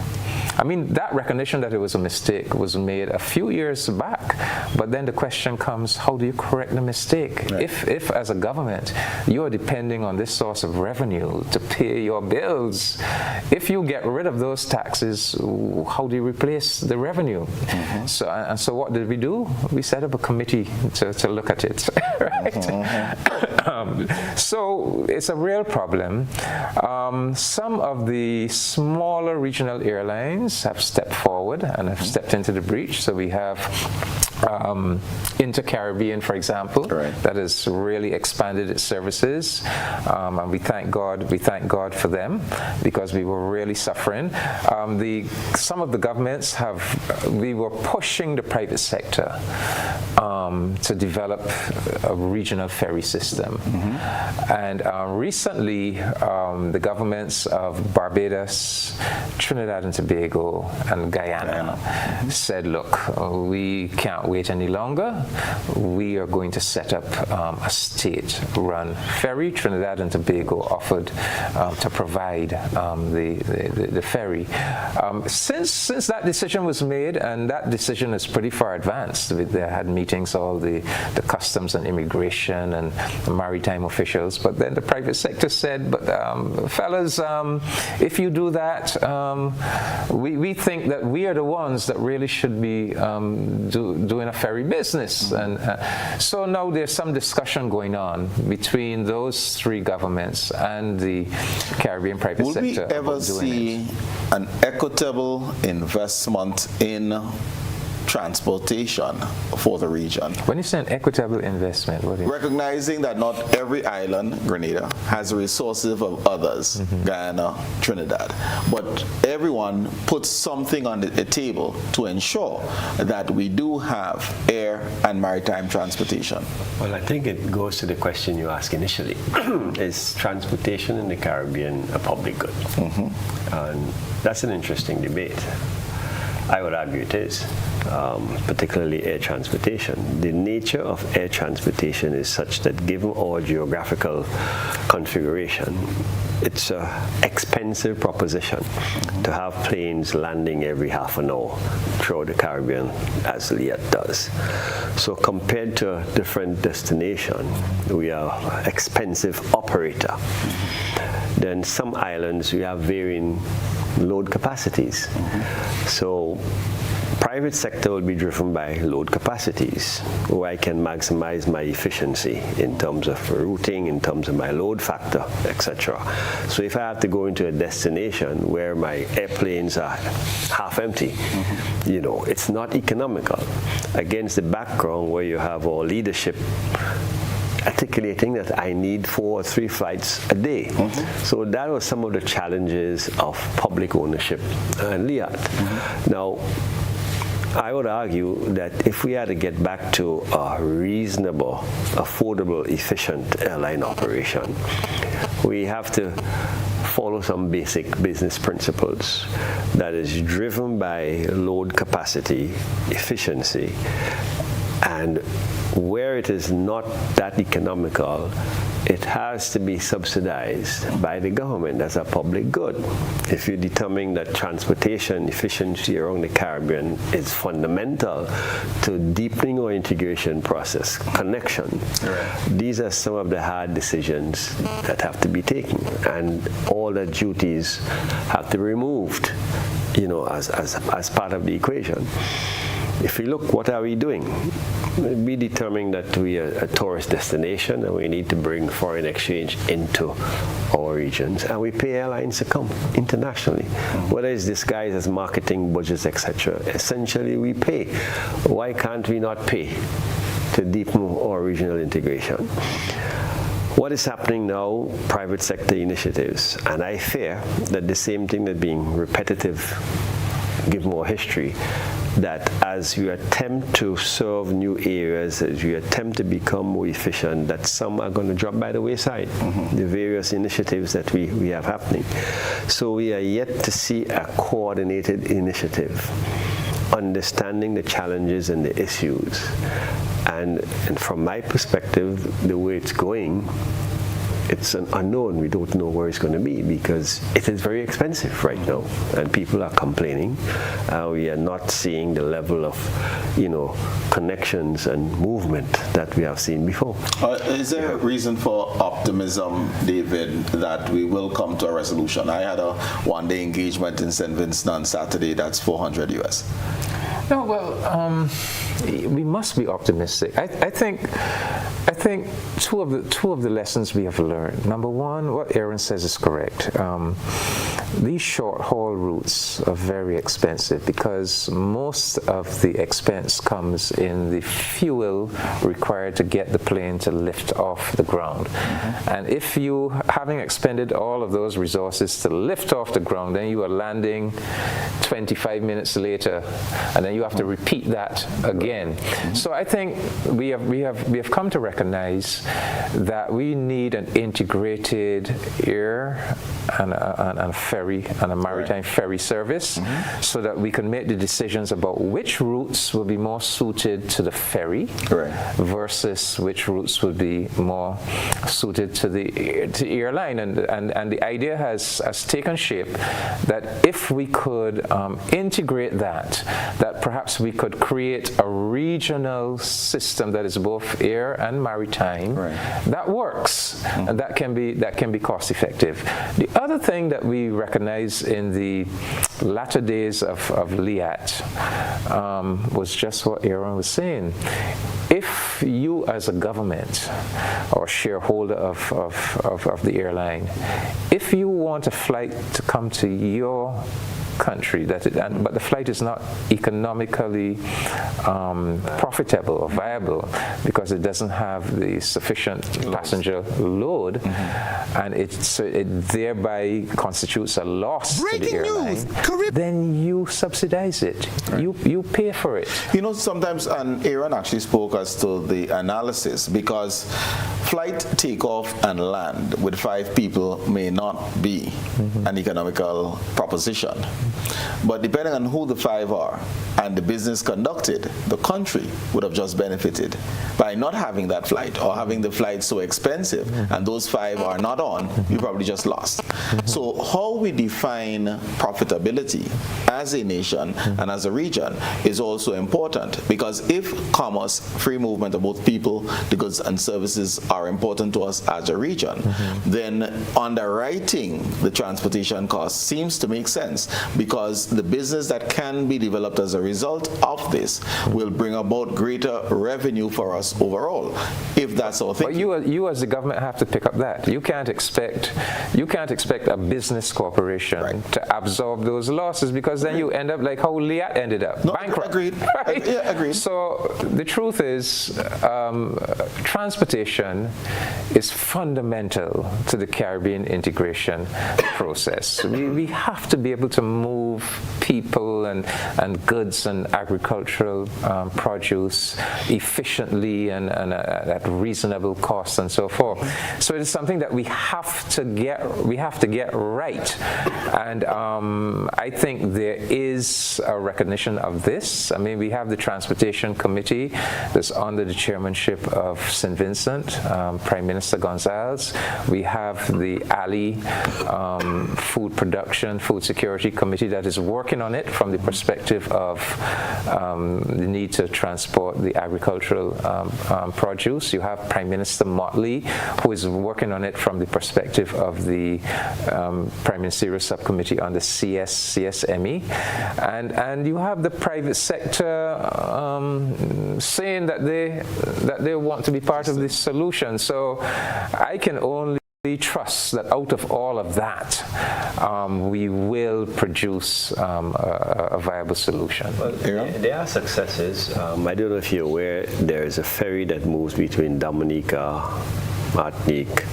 Speaker 2: I mean, that recognition that it was a mistake was made a few years back, but then the question comes, how do you correct the mistake? Right. If as a government you are depending on this source of revenue to pay your bills, if you get rid of those taxes, how do you replace the revenue? So what did we do? We set up a committee to look at it. Right? So it's a real problem. Some of the smaller regional airlines have stepped forward and have stepped into the breach. So we have Inter-Caribbean, for example, that has really expanded its services, and we thank God for them, because we were really suffering. Some of the governments we were pushing the private sector to develop a regional ferry system, and recently the governments of Barbados, Trinidad and Tobago, and Guyana said, look, we can't wait any longer. We are going to set up a state-run ferry. Trinidad and Tobago offered to provide the ferry. Since that decision was made, and that decision is pretty far advanced, they had meetings, all the customs and immigration and maritime officials, but then the private sector said, but fellas, if you do that, we think that we are the ones that really should be doing a ferry business. And so now there's some discussion going on between those three governments and the Caribbean private sector.
Speaker 1: Will we ever see an equitable investment in transportation for the region?
Speaker 2: When you say an equitable investment, what do you mean?
Speaker 1: Recognizing that not every island, Grenada, has the resources of others, Guyana, Trinidad, but everyone puts something on the table to ensure that we do have air and maritime transportation.
Speaker 3: Well, I think it goes to the question you asked initially. Is transportation in the Caribbean a public good? And that's an interesting debate. I would argue it is, particularly air transportation. The nature of air transportation is such that given our geographical configuration, it's an expensive proposition to have planes landing every half an hour throughout the Caribbean, as Liat does. So compared to a different destination, we are an expensive operator. Then some islands, we have varying load capacities. So private sector will be driven by load capacities, where I can maximize my efficiency in terms of routing, in terms of my load factor, etc. So if I have to go into a destination where my airplanes are half empty, you know, it's not economical against the background where you have our leadership articulating that I need 4 or 3 flights a day. So that was some of the challenges of public ownership and Liat. Now, I would argue that if we had to get back to a reasonable, affordable, efficient airline operation, we have to follow some basic business principles that is driven by load capacity, efficiency, and where it is not that economical, it has to be subsidized by the government as a public good. If you determine that transportation efficiency around the Caribbean is fundamental to deepening our integration process, connection, these are some of the hard decisions that have to be taken, and all the duties have to be removed, you know, as part of the equation. If we look, what are we doing? We determine that we are a tourist destination and we need to bring foreign exchange into our regions, and we pay airlines to come internationally. Whether it's disguised as marketing budgets, etc. Essentially, we pay. Why can't we not pay to deepen our regional integration? What is happening now, private sector initiatives, and I fear that the same thing that being repetitive, given our history, that as you attempt to serve new areas, as you attempt to become more efficient, that some are going to drop by the wayside, the various initiatives that we have happening. So we are yet to see a coordinated initiative, understanding the challenges and the issues. And from my perspective, the way it's going, it's an unknown. We don't know where it's going to be because it is very expensive right now, and people are complaining. We are not seeing the level of, you know, connections and movement that we have seen before.
Speaker 1: Is there a reason for optimism, David, that we will come to a resolution? I had a one-day engagement in St. Vincent on Saturday. That's $400 US.
Speaker 2: No, well, we must be optimistic. I think two of the lessons we have learned. Number one, what Aaron says is correct. These short-haul routes are very expensive because most of the expense comes in the fuel required to get the plane to lift off the ground. And if you, having expended all of those resources to lift off the ground, then you are landing 25 minutes later, and then you have to repeat that again. So I think we have come to recognize that we need an integrated air and ferry ferry and a maritime ferry service, so that we can make the decisions about which routes will be more suited to the ferry versus which routes would be more suited to the airline. And the idea has taken shape that if we could integrate that perhaps we could create a regional system that is both air and maritime that works, and that can be cost effective. The other thing that we recognize in the latter days of LIAT was just what Aaron was saying. If you as a government or shareholder of the airline, if you want a flight to come to your country, but the flight is not economically profitable or viable because it doesn't have the sufficient passenger load, and it thereby constitutes a loss to the airline, then you subsidize it. You pay for it.
Speaker 1: You know, sometimes, and Aaron actually spoke as to the analysis, because flight takeoff and land with 5 people may not be an economical proposition. But depending on who the 5 are and the business conducted, the country would have just benefited by not having that flight, or having the flight so expensive and those 5 are not on, you probably just lost. So how we define profitability as a nation and as a region is also important, because if commerce, free movement of both people, the goods and services are important to us as a region, then underwriting the transportation cost seems to make sense, because the business that can be developed as a result of this will bring about greater revenue for us overall, if that's our thinking.
Speaker 2: But you as the government have to pick up that. You can't expect a business corporation to absorb those losses, because then you end up like how LIAT ended up, bankrupt.
Speaker 1: Agreed.
Speaker 2: Right?
Speaker 1: Yeah, agreed.
Speaker 2: So the truth is, transportation is fundamental to the Caribbean integration process. We have to be able to move people and goods and agricultural produce efficiently and at reasonable costs and so forth. So it is something that we have to get right, and I think there is a recognition of this. I mean, we have the Transportation Committee that's under the chairmanship of St. Vincent, Prime Minister Gonzalez. We have the ALI Food Production, Food Security Committee that is working on it from the perspective of the need to transport the agricultural produce. You have Prime Minister Motley, who is working on it from the perspective of the Prime Ministerial Subcommittee on the CSME, and you have the private sector saying that they want to be part of this solution. So I can only trust that out of all of that, we will produce a viable solution.
Speaker 3: Well, there are successes. I don't know if you're aware, there is a ferry that moves between Dominica, Martinique,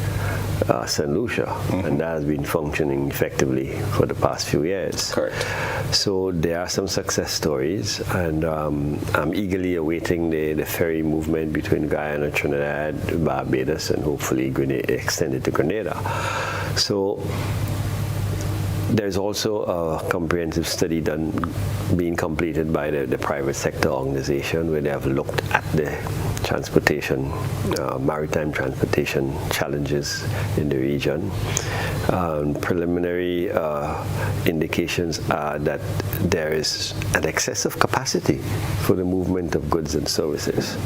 Speaker 3: St. Lucia, and that has been functioning effectively for the past few years.
Speaker 1: Correct.
Speaker 3: So there are some success stories, and I'm eagerly awaiting the ferry movement between Guyana, Trinidad, Barbados, and hopefully extended to Grenada. So there's also a comprehensive study being completed by the private sector organization, where they have looked at the transportation, maritime transportation challenges in the region. Preliminary indications are that there is an excessive capacity for the movement of goods and services.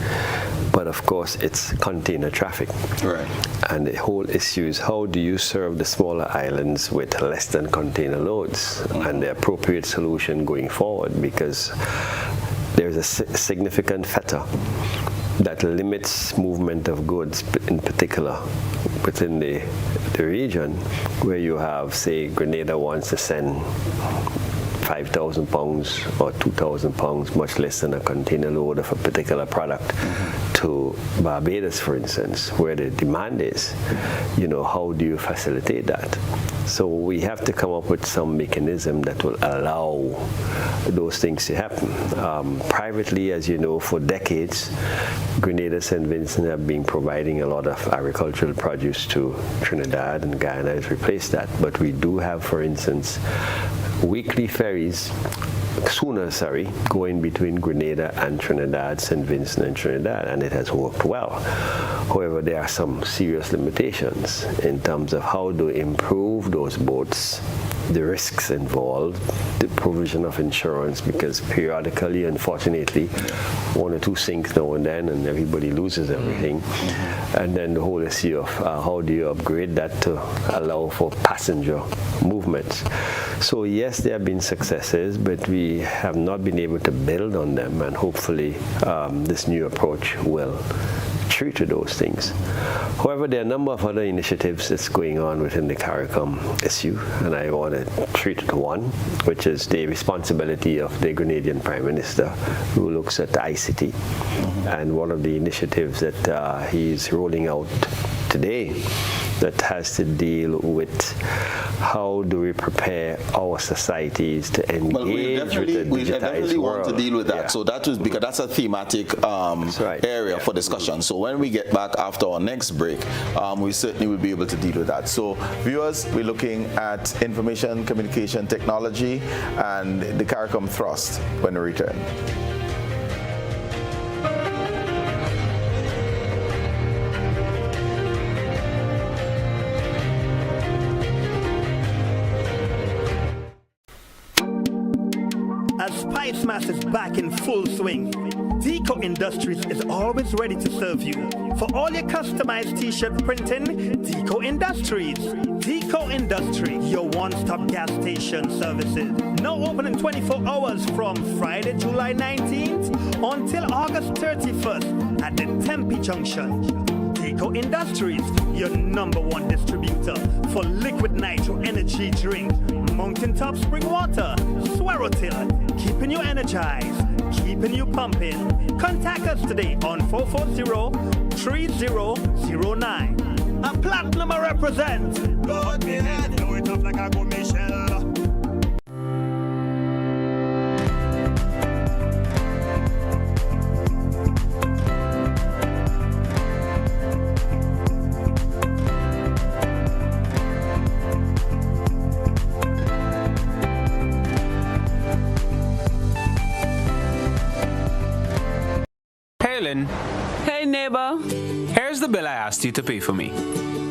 Speaker 3: But of course, it's container traffic.
Speaker 1: Right.
Speaker 3: And the whole issue is, how do you serve the smaller islands with less than container loads, and the appropriate solution going forward, because there's a significant factor that limits movement of goods, in particular within the region, where you have, say, Grenada wants to send 5,000 pounds or 2,000 pounds, much less than a container load of a particular product, to Barbados, for instance, where the demand is. You know, how do you facilitate that? So we have to come up with some mechanism that will allow those things to happen. Privately, as you know, for decades, Grenada St. Vincent have been providing a lot of agricultural produce to Trinidad, and Guyana has replaced that. But we do have, for instance, weekly ferries, going between Grenada and Trinidad, St. Vincent and Trinidad, and it has worked well. However, there are some serious limitations in terms of how to improve those boats, the risks involved, the provision of insurance, because periodically, unfortunately, one or two sink now and then, and everybody loses everything. And then the whole issue of how do you upgrade that to allow for passenger movements. So yes, there have been successes, but we have not been able to build on them, and hopefully this new approach will true to those things. However, there are a number of other initiatives that's going on within the CARICOM issue, and I want to treat it one, which is the responsibility of the Grenadian Prime Minister, who looks at the ICT. And one of the initiatives that he's rolling out today that has to deal with how do we prepare our societies to engage with the digitized
Speaker 1: we definitely
Speaker 3: world.
Speaker 1: Want to deal with that.
Speaker 3: Yeah.
Speaker 1: So that was because that's a thematic area for discussion. So when we get back after our next break, we certainly will be able to deal with that. So viewers, we're looking at information communication technology and the CARICOM thrust when we return.
Speaker 9: As Spice Mass is back in full swing, Dowe Industries is always ready to serve you. For all your customized t-shirt printing, Dowe Industries. Dowe Industries, your one-stop gas station services. Now opening 24 hours from Friday, July 19th until August 31st at the Tempe Junction. Dowe Industries, your #1 distributor for liquid nitro energy drink, mountaintop spring water, Swirl-Till, keeping you energized, keeping you pumping. Contact us today on 440-3009. A platinum represent. Go ahead, blow it up like a go Michelle.
Speaker 10: Hey neighbor.
Speaker 11: Here's the bill I asked you to pay for me.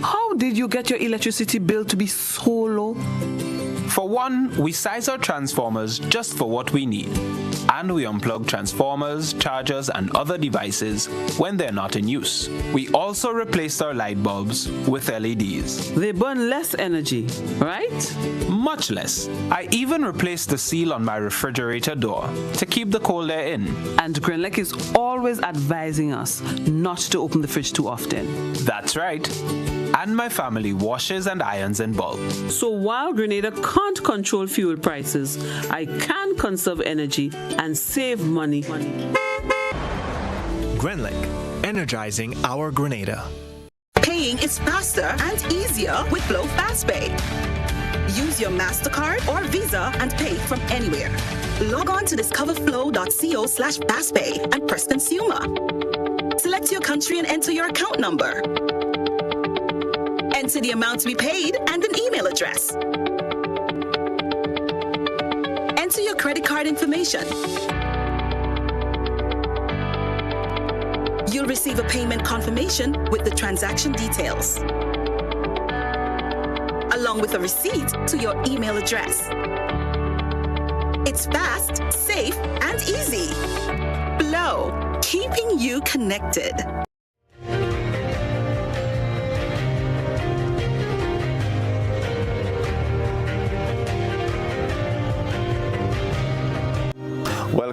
Speaker 10: How did you get your electricity bill to be so low?
Speaker 11: For one, we size our transformers just for what we need. And we unplug transformers, chargers, and other devices when they're not in use. We also replaced our light bulbs with LEDs.
Speaker 10: They burn less energy, right?
Speaker 11: Much less. I even replaced the seal on my refrigerator door to keep the cold air in.
Speaker 10: And Grenlec is always advising us not to open the fridge too often.
Speaker 11: That's right. And my family washes and irons in bulk.
Speaker 10: So while Grenada can't control fuel prices, I can conserve energy and save money.
Speaker 12: Grenlec, energizing our Grenada.
Speaker 7: Paying is faster and easier with Glow FastPay. Use your MasterCard or Visa and pay from anywhere. Log on to discoverflow.co/fastpay and press Consumer. Select your country and enter your account number. Enter the amount to be paid and an email address. Enter your credit card information. You'll receive a payment confirmation with the transaction details, along with a receipt to your email address. It's fast, safe, and easy. Glow, keeping you connected.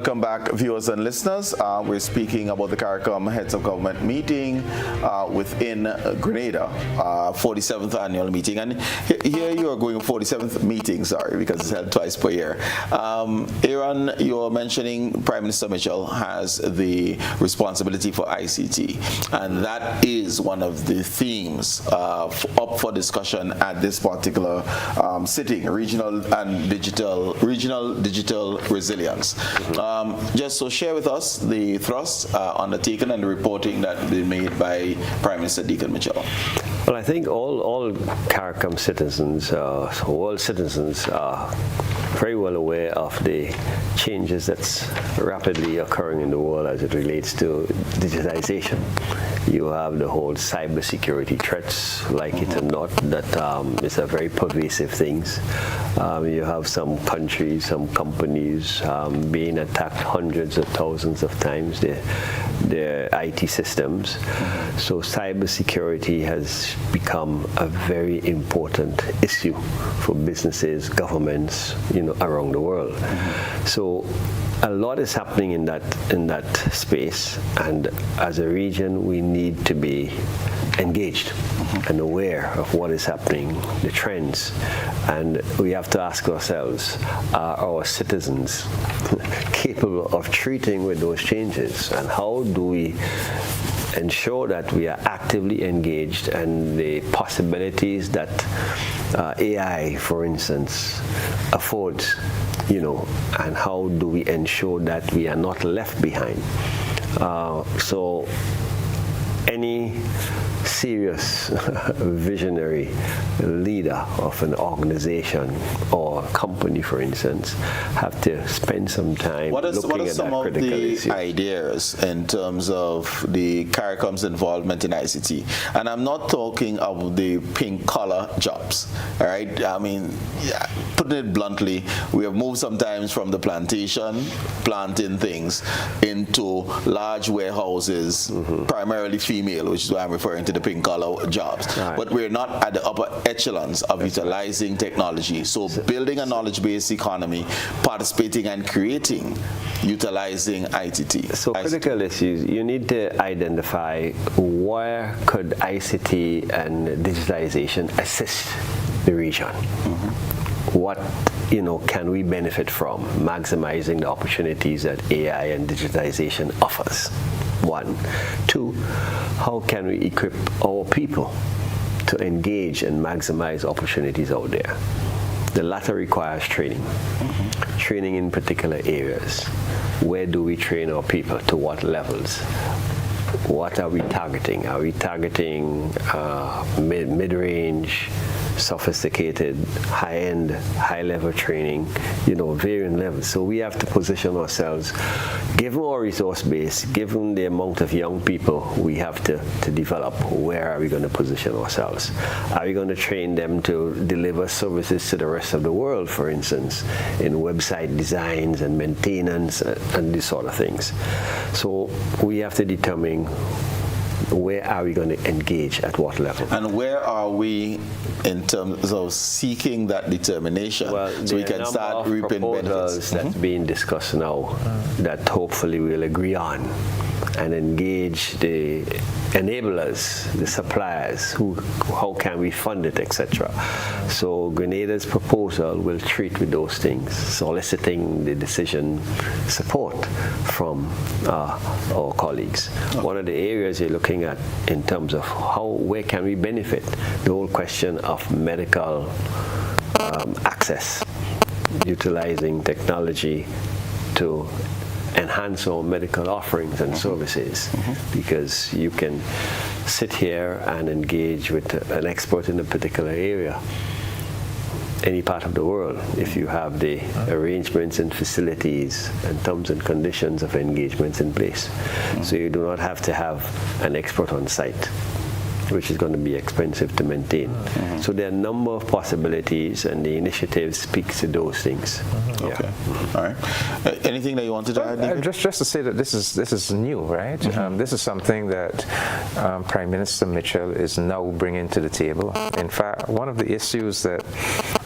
Speaker 1: Welcome back, viewers and listeners. We're speaking about the CARICOM Heads of Government meeting within Grenada, 47th annual meeting. And here you are going 47th meeting, sorry, because it's held twice per year. Aaron, you're mentioning Prime Minister Mitchell has the responsibility for ICT, and that is one of the themes up for discussion at this particular sitting, regional digital resilience. Just so share with us the thrust undertaken and the reporting that been made by Prime Minister Deacon Mitchell.
Speaker 3: Well, I think all CARICOM citizens, world citizens, are very well aware of the changes that's rapidly occurring in the world as it relates to digitization. You have the whole cybersecurity threats, like it or not, that is a very pervasive things. You have some countries, some companies being attacked hundreds of thousands of times, their IT systems. So cybersecurity has become a very important issue for businesses, governments, around the world. So a lot is happening in that space, and as a region we need to be engaged and aware of what is happening, the trends, and we have to ask ourselves, are our citizens capable of treating with those changes, and how do we ensure that we are actively engaged and the possibilities that AI, for instance, affords, and how do we ensure that we are not left behind? So any serious visionary leader of an organization or company, for instance, have to spend some time looking at that critical issue. What are some of the
Speaker 1: ideas in terms of the CARICOM's involvement in ICT? And I'm not talking of the pink-collar jobs, all right? I mean, putting it bluntly, we have moved sometimes from the plantation, planting things, into large warehouses, primarily female, which is why I'm referring to the pink-collar jobs. Right. But we're not at the upper echelons of utilizing technology. So building a knowledge-based economy, participating and creating, utilizing ICT.
Speaker 3: So critical issues, you need to identify where could ICT and digitalization assist the region. What can we benefit from maximizing the opportunities that AI and digitization offers? 1. 2, how can we equip our people to engage and maximize opportunities out there? The latter requires training. Training in particular areas. Where do we train our people? To what levels? What are we targeting? Are we targeting mid-range, sophisticated, high-end, high-level training, varying levels? So we have to position ourselves, given our resource base, given the amount of young people we have to develop, where are we going to position ourselves? Are we going to train them to deliver services to the rest of the world, for instance, in website designs and maintenance and these sort of things? So we have to determine where are we going to engage at what level.
Speaker 1: And where are we in terms of seeking that determination, so we can start reaping benefits?
Speaker 3: That's being discussed now that hopefully we'll agree on and engage the enablers, the suppliers, how can we fund it, etc. So Grenada's proposal will treat with those things, soliciting the decision support from our colleagues. One of the areas you're looking at in terms of where can we benefit, the whole question of medical access, utilizing technology to enhance our medical offerings and services, because you can sit here and engage with an expert in a particular area any part of the world if you have the arrangements and facilities and terms and conditions of engagements in place. So you do not have to have an expert on site, which is going to be expensive to maintain. So there are a number of possibilities, and the initiative speaks to those things.
Speaker 1: Okay. All right. Anything that you wanted to add?
Speaker 2: Just to say that this is new, right? This is something that Prime Minister Mitchell is now bringing to the table. In fact, one of the issues that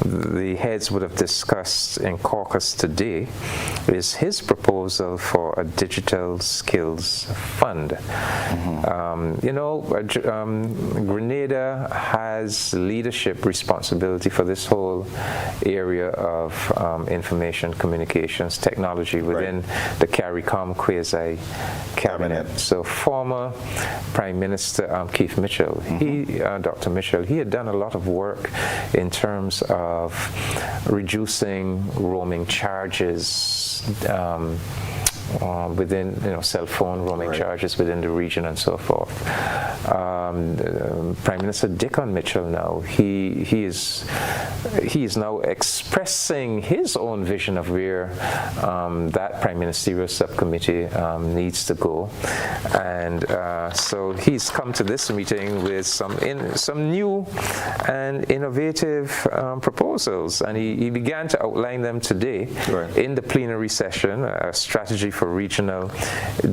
Speaker 2: the heads would have discussed in caucus today is his proposal for a digital skills fund. Grenada has leadership responsibility for this whole area of information communications technology within the CARICOM quasi-cabinet. So former Prime Minister Keith Mitchell, Dr. Mitchell, he had done a lot of work in terms of reducing roaming charges within, cell phone roaming charges within the region and so forth. Prime Minister Dickon Mitchell now, he is now expressing his own vision of where that Prime Ministerial Subcommittee needs to go, and so he's come to this meeting with some new and innovative proposals, and he began to outline them today in the plenary session, a strategy for regional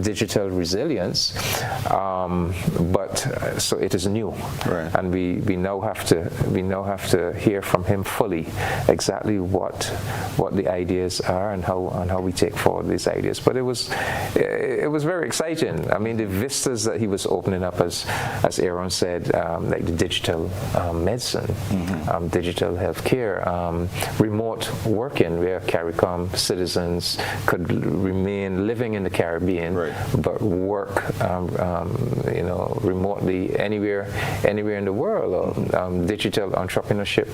Speaker 2: digital resilience, so it is new, and we now have to hear from him fully exactly what the ideas are and how we take forward these ideas. But it was very exciting. I mean, the vistas that he was opening up, as Aaron said, like the digital medicine, digital healthcare, remote working, where CARICOM citizens could remain living in the Caribbean, but work, remotely anywhere in the world, or digital entrepreneurship,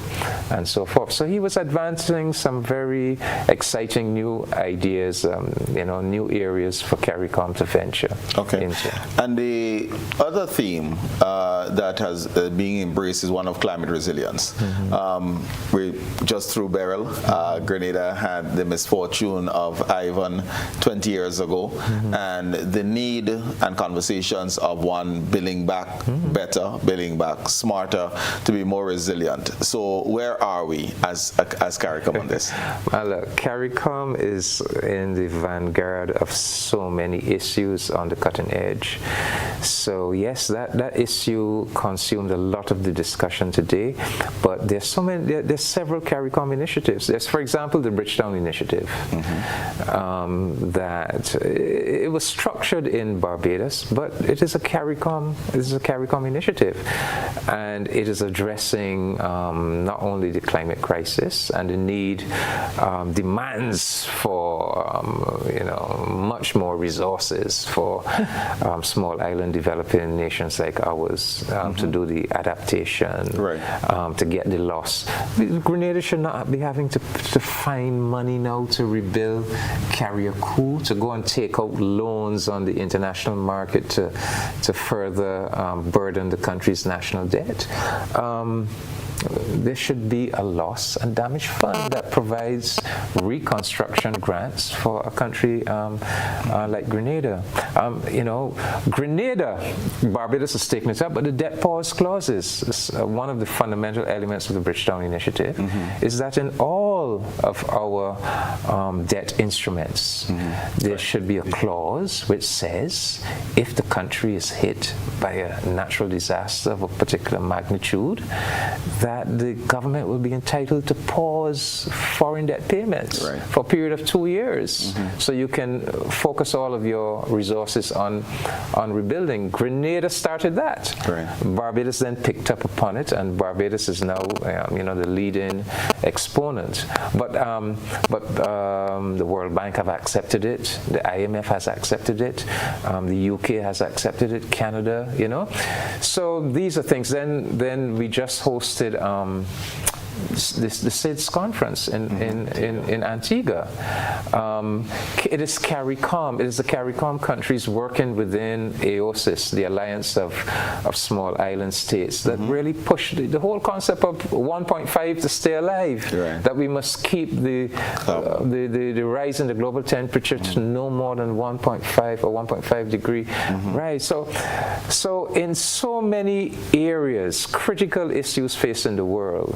Speaker 2: and so forth. So he was advancing some very exciting new ideas, new areas for CARICOM to venture into.
Speaker 1: And the other theme that has being embraced is one of climate resilience. We just through Beryl, Grenada had the misfortune of Ivan 20 years ago, and the need and conversations of one building back better, building back smarter, to be more resilient. So where are we as CARICOM on this?
Speaker 2: Well, CARICOM is in the vanguard of so many issues on the cutting edge. So yes, that issue consumed a lot of the discussion today, but there's several CARICOM initiatives. There's, for example, the Bridgetown Initiative, that it was structured in Barbados, but it is a CARICOM initiative, and it is addressing not only the climate crisis and the need, demands for much more resources for small island developing nations like ours to do the adaptation, to get the loss. Grenada should not be having to find money now to rebuild Carrier Coup, to go and take out loans on the international market to further burden the country's national debt. There should be a loss and damage fund that provides reconstruction grants for a country like Grenada. Barbados has taken it up, but the debt pause clauses is one of the fundamental elements of the Bridgetown Initiative, is that in all of our debt instruments, there should be a clause which says if the country is hit by a natural disaster of a particular magnitude, that the government will be entitled to pause foreign debt payments for a period of 2 years, so you can focus all of your resources on rebuilding. Grenada started that. Barbados then picked up upon it, and Barbados is now the leading exponent. But the World Bank have accepted it, the IMF has accepted it, the UK has accepted it, Canada, So these are things. Then we just hosted the SIDS conference in Antigua. It is CARICOM. It is the CARICOM countries working within AOSIS, the Alliance of Small Island States, that really pushed the whole concept of 1.5 to stay alive. That we must keep the rise in the global temperature to no more than 1.5 or 1.5 degree. So in so many areas, critical issues facing the world.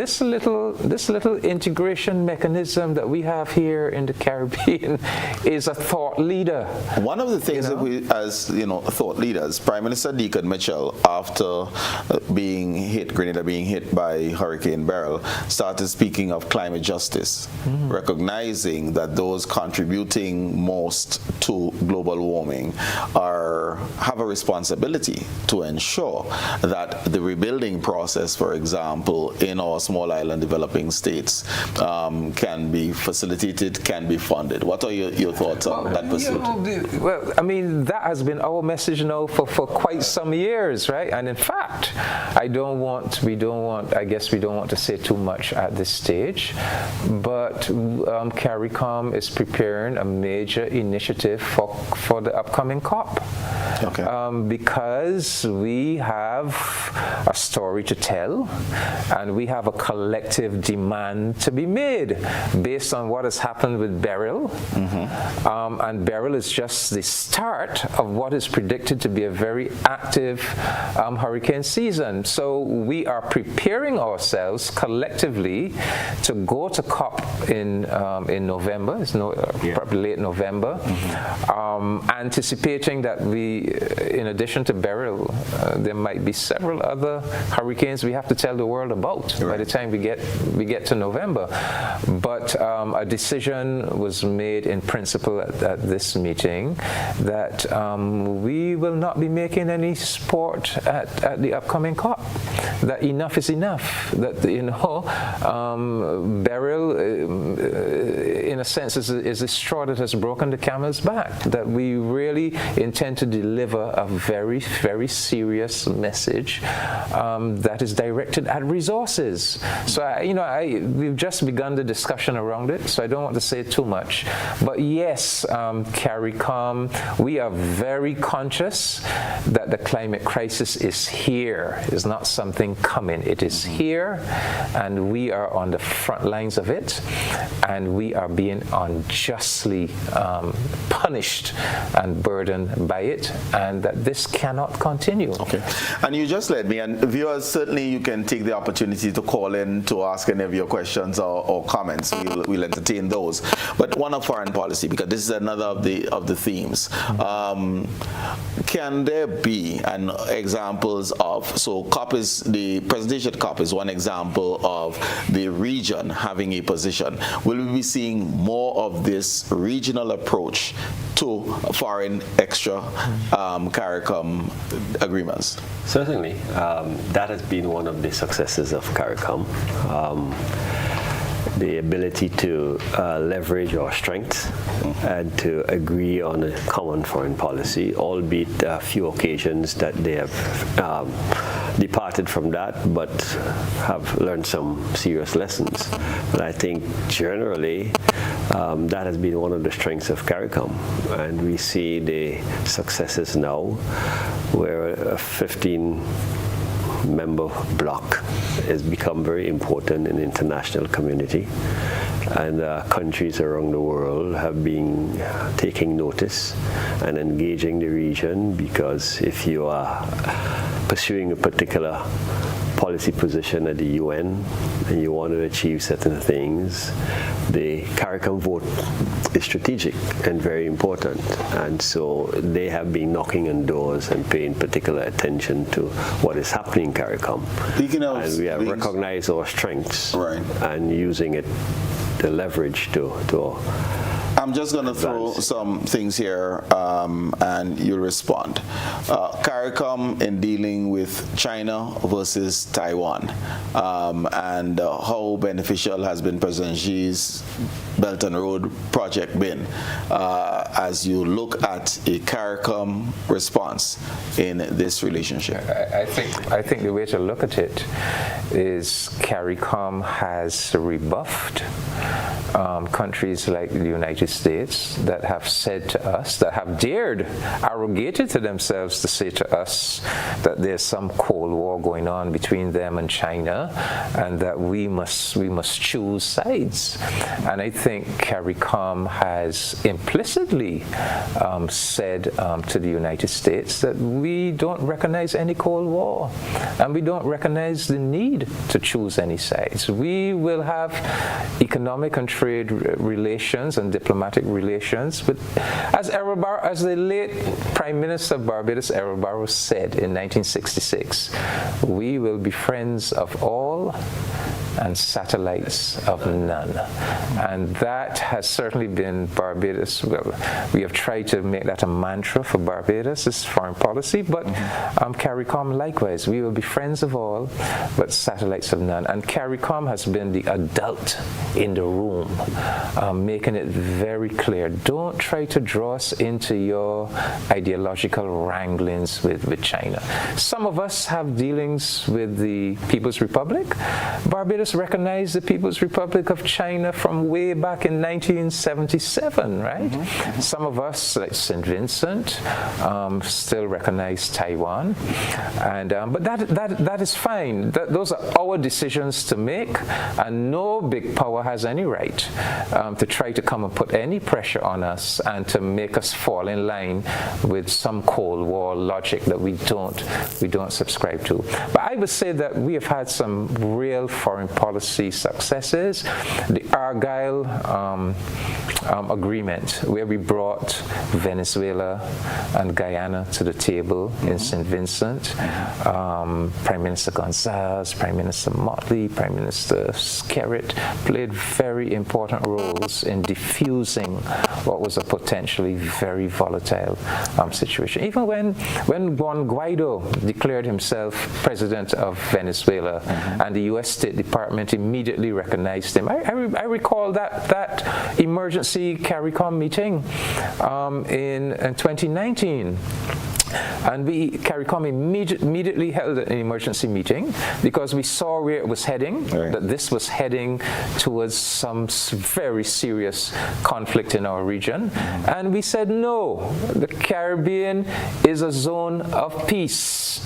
Speaker 2: this little integration mechanism that we have here in the Caribbean is a thought leader.
Speaker 1: One of the things that we, as thought leaders, Prime Minister Deacon Mitchell, after Grenada being hit by Hurricane Beryl, started speaking of climate justice, recognizing that those contributing most to global warming have a responsibility to ensure that the rebuilding process, for example, in our small island developing states, can be facilitated, can be funded. What are your thoughts on that pursuit?
Speaker 2: Well, I mean, that has been our message now for quite some years, right? And in fact, I guess we don't want to say too much at this stage, but CARICOM is preparing a major initiative for the upcoming COP.
Speaker 1: Okay.
Speaker 2: Because we have a story to tell, and we have a collective demand to be made based on what has happened with Beryl. And Beryl is just the start of what is predicted to be a very active hurricane season. So we are preparing ourselves collectively to go to COP in November. It's probably late November, anticipating that in addition to Beryl, there might be several other hurricanes we have to tell the world about by the time we get to November. But a decision was made in principle at this meeting that we will not be making any support at the upcoming COP. That enough is enough. That Beryl, in a sense, is a straw that has broken the camel's back. That we really intend to deliver a very, very serious message that is directed at resources. So we've just begun the discussion around it. So I don't want to say too much, but yes, CARICOM, we are very conscious that the climate crisis is here. It's not something coming. It is here, and we are on the front lines of it, and we are being unjustly punished and burdened by it, and that this cannot continue.
Speaker 1: Okay. And you just led me, and viewers, certainly you can take the opportunity to call in to ask any of your questions or comments. We'll entertain those. But one of foreign policy, because this is another of the themes. Can there be examples of, so the presidential COP is one example of the region having a position. Will we be seeing more of this regional approach to foreign extra CARICOM agreements?
Speaker 3: Certainly. That has been one of the successes of CARICOM. The ability to leverage our strengths and to agree on a common foreign policy, albeit a few occasions that they have departed from that, but have learned some serious lessons. But I think generally that has been one of the strengths of CARICOM, and we see the successes now where a 15-member bloc has become very important in the international community, and countries around the world have been taking notice and engaging the region, because if you are pursuing a particular policy position at the UN and you want to achieve certain things, the CARICOM vote is strategic and very important, and so they have been knocking on doors and paying particular attention to what is happening in CARICOM. And we have recognized our strengths and using it, the leverage to
Speaker 1: I'm just going to throw some things here and you'll respond. CARICOM in dealing with China versus Taiwan, and how beneficial has been President Xi's Belt and Road project been as you look at a CARICOM response in this relationship?
Speaker 2: I think the way to look at it is CARICOM has rebuffed countries like the United United States that have said to us, that have dared, arrogated to themselves to say to us that there's some Cold War going on between them and China, and that we must choose sides. And I think CARICOM has implicitly said to the United States that we don't recognize any Cold War, and we don't recognize the need to choose any sides. We will have economic and trade relations and diplomatic relations, but as the late Prime Minister of Barbados, Errol Barrows, said in 1966, we will be friends of all and satellites of none. And that has certainly been Barbados. Well, we have tried to make that a mantra for Barbados, this foreign policy, but CARICOM likewise. We will be friends of all, but satellites of none. And CARICOM has been the adult in the room, making it very clear. Don't try to draw us into your ideological wranglings with China. Some of us have dealings with the People's Republic. Barbados recognized the People's Republic of China from way back in 1977, right? Some of us, like St. Vincent, still recognize Taiwan, and but that is fine. Those are our decisions to make, and no big power has any right to try to come and put any pressure on us and to make us fall in line with some Cold War logic that we don't subscribe to. But I would say that we have had some real foreign policy successes. The Argyle agreement, where we brought Venezuela and Guyana to the table in St. Vincent. Prime Minister Gonzalez, Prime Minister Motley, Prime Minister Skerritt played very important roles in diffusing what was a potentially very volatile situation. Even when Juan Guaido declared himself president of Venezuela, and the U.S. State Department immediately recognized him. I recall that emergency CARICOM meeting in 2019. And CARICOM immediately held an emergency meeting because we saw where it was heading, that this was heading towards some very serious conflict in our region. And we said, no, the Caribbean is a zone of peace.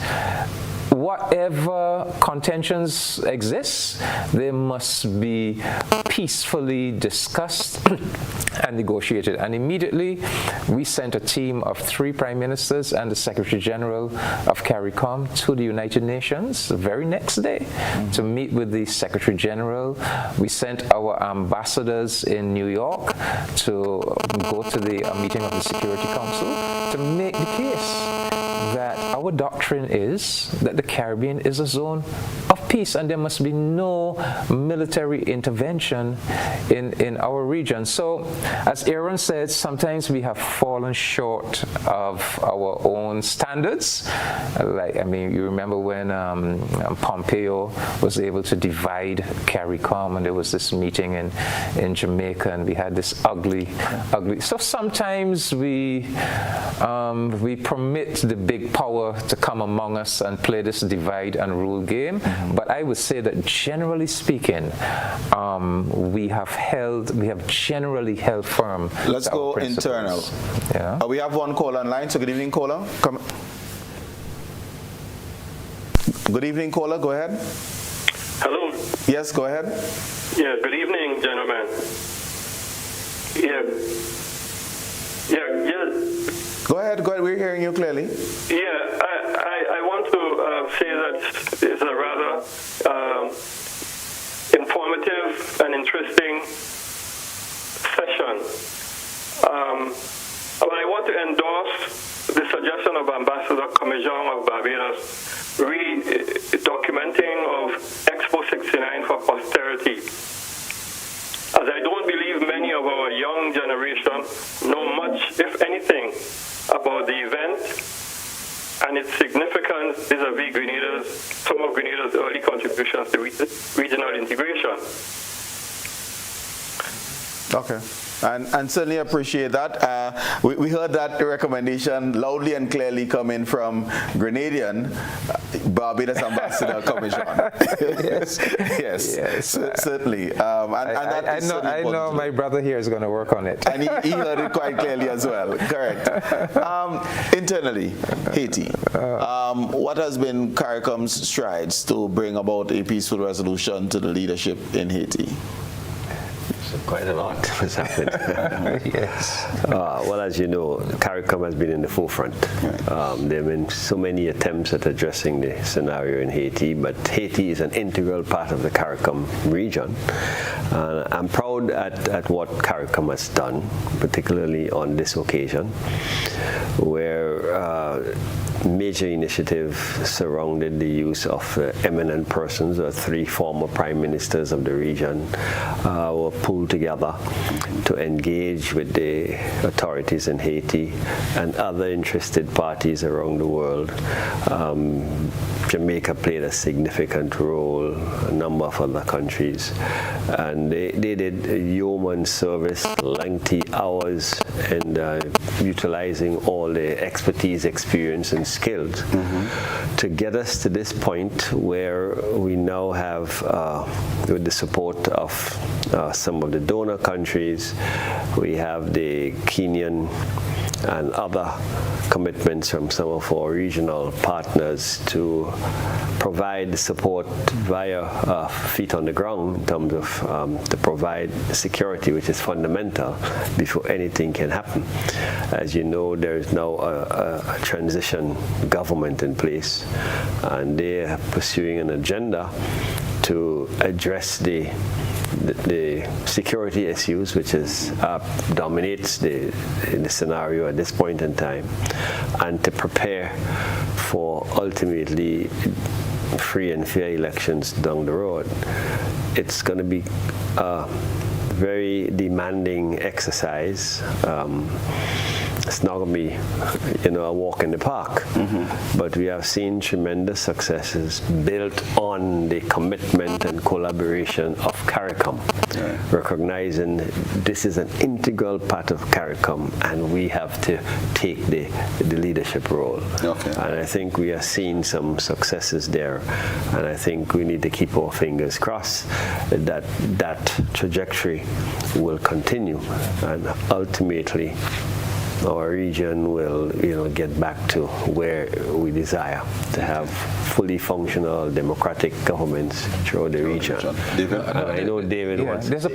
Speaker 2: Whatever contentions exist, they must be peacefully discussed and negotiated. And immediately, we sent a team of 3 prime ministers and the Secretary General of CARICOM to the United Nations the very next day to meet with the Secretary General. We sent our ambassadors in New York to go to the meeting of the Security Council to make the case that our doctrine is that the Caribbean is a zone of peace and there must be no military intervention in our region. So, as Aaron said, sometimes we have fallen short of our own standards. You remember when Pompeo was able to divide CARICOM, and there was this meeting in Jamaica, and we had this ugly. So sometimes we permit the big power to come among us and play this divide and rule game. But I would say that generally speaking, we have generally held firm.
Speaker 1: Let's go internal. Yeah. We have one caller online, so good evening, caller. Come. Good evening, caller, go ahead.
Speaker 13: Hello.
Speaker 1: Yes, go ahead.
Speaker 13: Yeah, good evening, gentlemen.
Speaker 1: Go ahead, we're hearing you clearly.
Speaker 13: Yeah, I want to say that it's a rather informative and interesting session. But I want to endorse the suggestion of Ambassador Commission of Barbados documenting of Expo 69 for posterity. As I don't believe many of our young generation know much, if anything, about the event and its significance vis-a-vis some of Grenada's early contributions to regional integration.
Speaker 1: Okay. And certainly appreciate that. We heard that recommendation loudly and clearly coming from Grenadian Barbados Ambassador Commission. yes, certainly.
Speaker 2: I know my brother here is going to work on it.
Speaker 1: And he heard it quite clearly as well. Correct. Internally, Haiti. What has been CARICOM's strides to bring about a peaceful resolution to the leadership in Haiti?
Speaker 3: Quite a lot has happened.
Speaker 2: Yes.
Speaker 3: Well, as you know, CARICOM has been in the forefront. There have been so many attempts at addressing the scenario in Haiti, but Haiti is an integral part of the CARICOM region. I'm proud at what CARICOM has done, particularly on this occasion, where major initiative surrounded the use of eminent persons. 3 former prime ministers of the region were pulled together to engage with the authorities in Haiti and other interested parties around the world. Jamaica played a significant role, a number of other countries, and they did yeoman service, lengthy hours, and utilizing all the expertise, experience, and skills to get us to this point where we now have, with the support of some of the donor countries, we have the Kenyan and other commitments from some of our regional partners to provide support via feet on the ground in terms of to provide security, which is fundamental before anything can happen. As you know, there is now a transition government in place, and they are pursuing an agenda to address the security issues, which is dominates the scenario at this point in time, and to prepare for ultimately free and fair elections down the road. It's going to be a very demanding exercise. It's not going to be, a walk in the park, but we have seen tremendous successes built on the commitment and collaboration of CARICOM, recognizing this is an integral part of CARICOM, and we have to take the leadership role. And I think we are seeing some successes there, and I think we need to keep our fingers crossed that that trajectory will continue, and ultimately our region will, get back to where we desire to have fully functional democratic governments throughout the region. I know David wants
Speaker 2: there's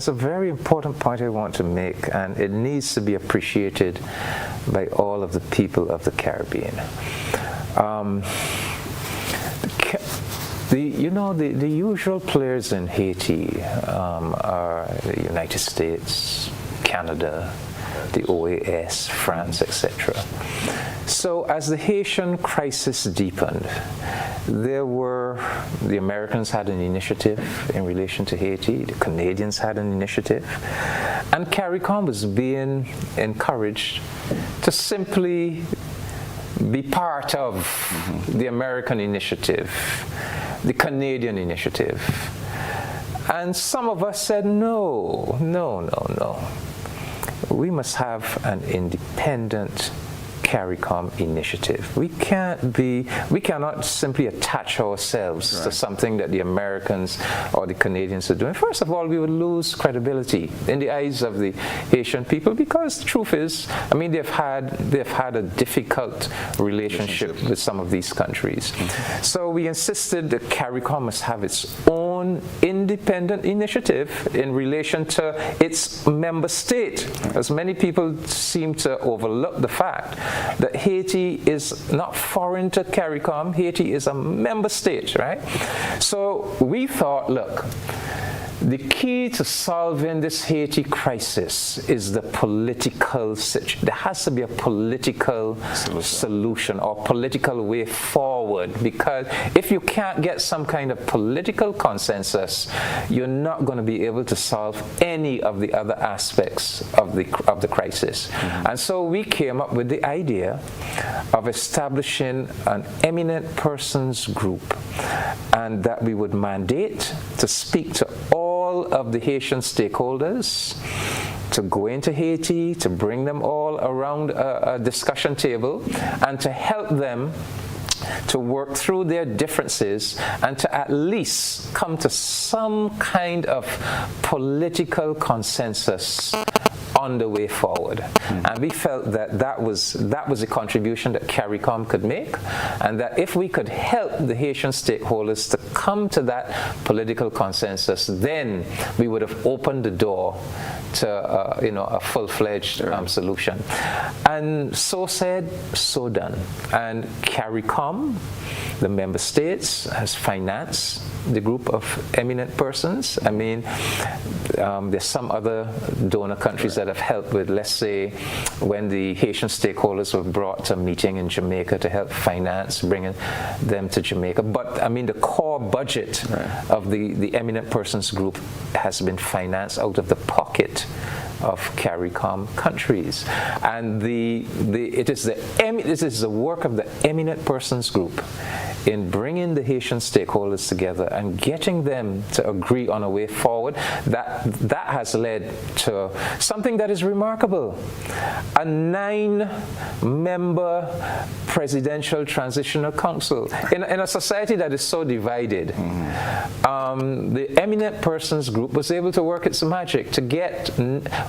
Speaker 2: a very important point I want to make, and it needs to be appreciated by all of the people of the Caribbean. The usual players in Haiti are the United States, Canada, the OAS, France, etc. So as the Haitian crisis deepened, the Americans had an initiative in relation to Haiti, the Canadians had an initiative, and CARICOM was being encouraged to simply be part of the American initiative, the Canadian initiative. And some of us said, no. We must have an independent CARICOM initiative. We cannot simply attach ourselves to something that the Americans or the Canadians are doing. First of all, we would lose credibility in the eyes of the Haitian people, because the truth is, they've had a difficult relationship with some of these countries. So we insisted that CARICOM must have its own independent initiative in relation to its member state, as many people seem to overlook the fact that Haiti is not foreign to CARICOM. Haiti is a member state, right? So we thought, look, the key to solving this Haiti crisis is the political situation. There has to be a political solution or political way forward, because if you can't get some kind of political consensus, you're not going to be able to solve any of the other aspects of the crisis. And so we came up with the idea of establishing an eminent persons group, and that we would mandate to speak to all all of the Haitian stakeholders to go into Haiti, to bring them all around a discussion table, and to help them to work through their differences and to at least come to some kind of political consensus on the way forward. And we felt that that was a contribution that CARICOM could make, and that if we could help the Haitian stakeholders to come to that political consensus, then we would have opened the door to a full-fledged solution. And so said, so done. And CARICOM, the member states, has financed the group of eminent persons. I mean, there's some other donor countries that have helped with, let's say, when the Haitian stakeholders were brought to a meeting in Jamaica to help finance bringing them to Jamaica. But I mean, the core budget of the eminent persons group has been financed out of the pocket of CARICOM countries, and it is the work of the eminent persons group in bringing the Haitian stakeholders together and getting them to agree on a way forward that has led to something that is remarkable: a 9-member presidential transitional council in a society that is so divided. The eminent persons group was able to work its magic to get.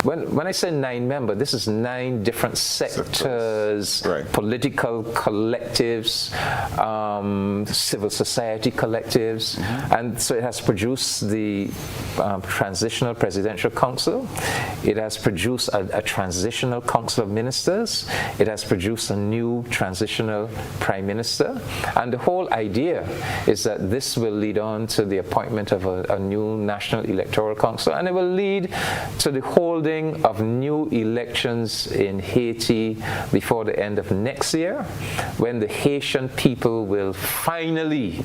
Speaker 2: When I say 9-member, this is 9 different sectors, political collectives, civil society collectives, and so it has produced the Transitional Presidential Council. It has produced a Transitional Council of Ministers. It has produced a new Transitional Prime Minister, and the whole idea is that this will lead on to the appointment of a new National Electoral Council, and it will lead to the holding of new elections in Haiti before the end of next year, when the Haitian people will finally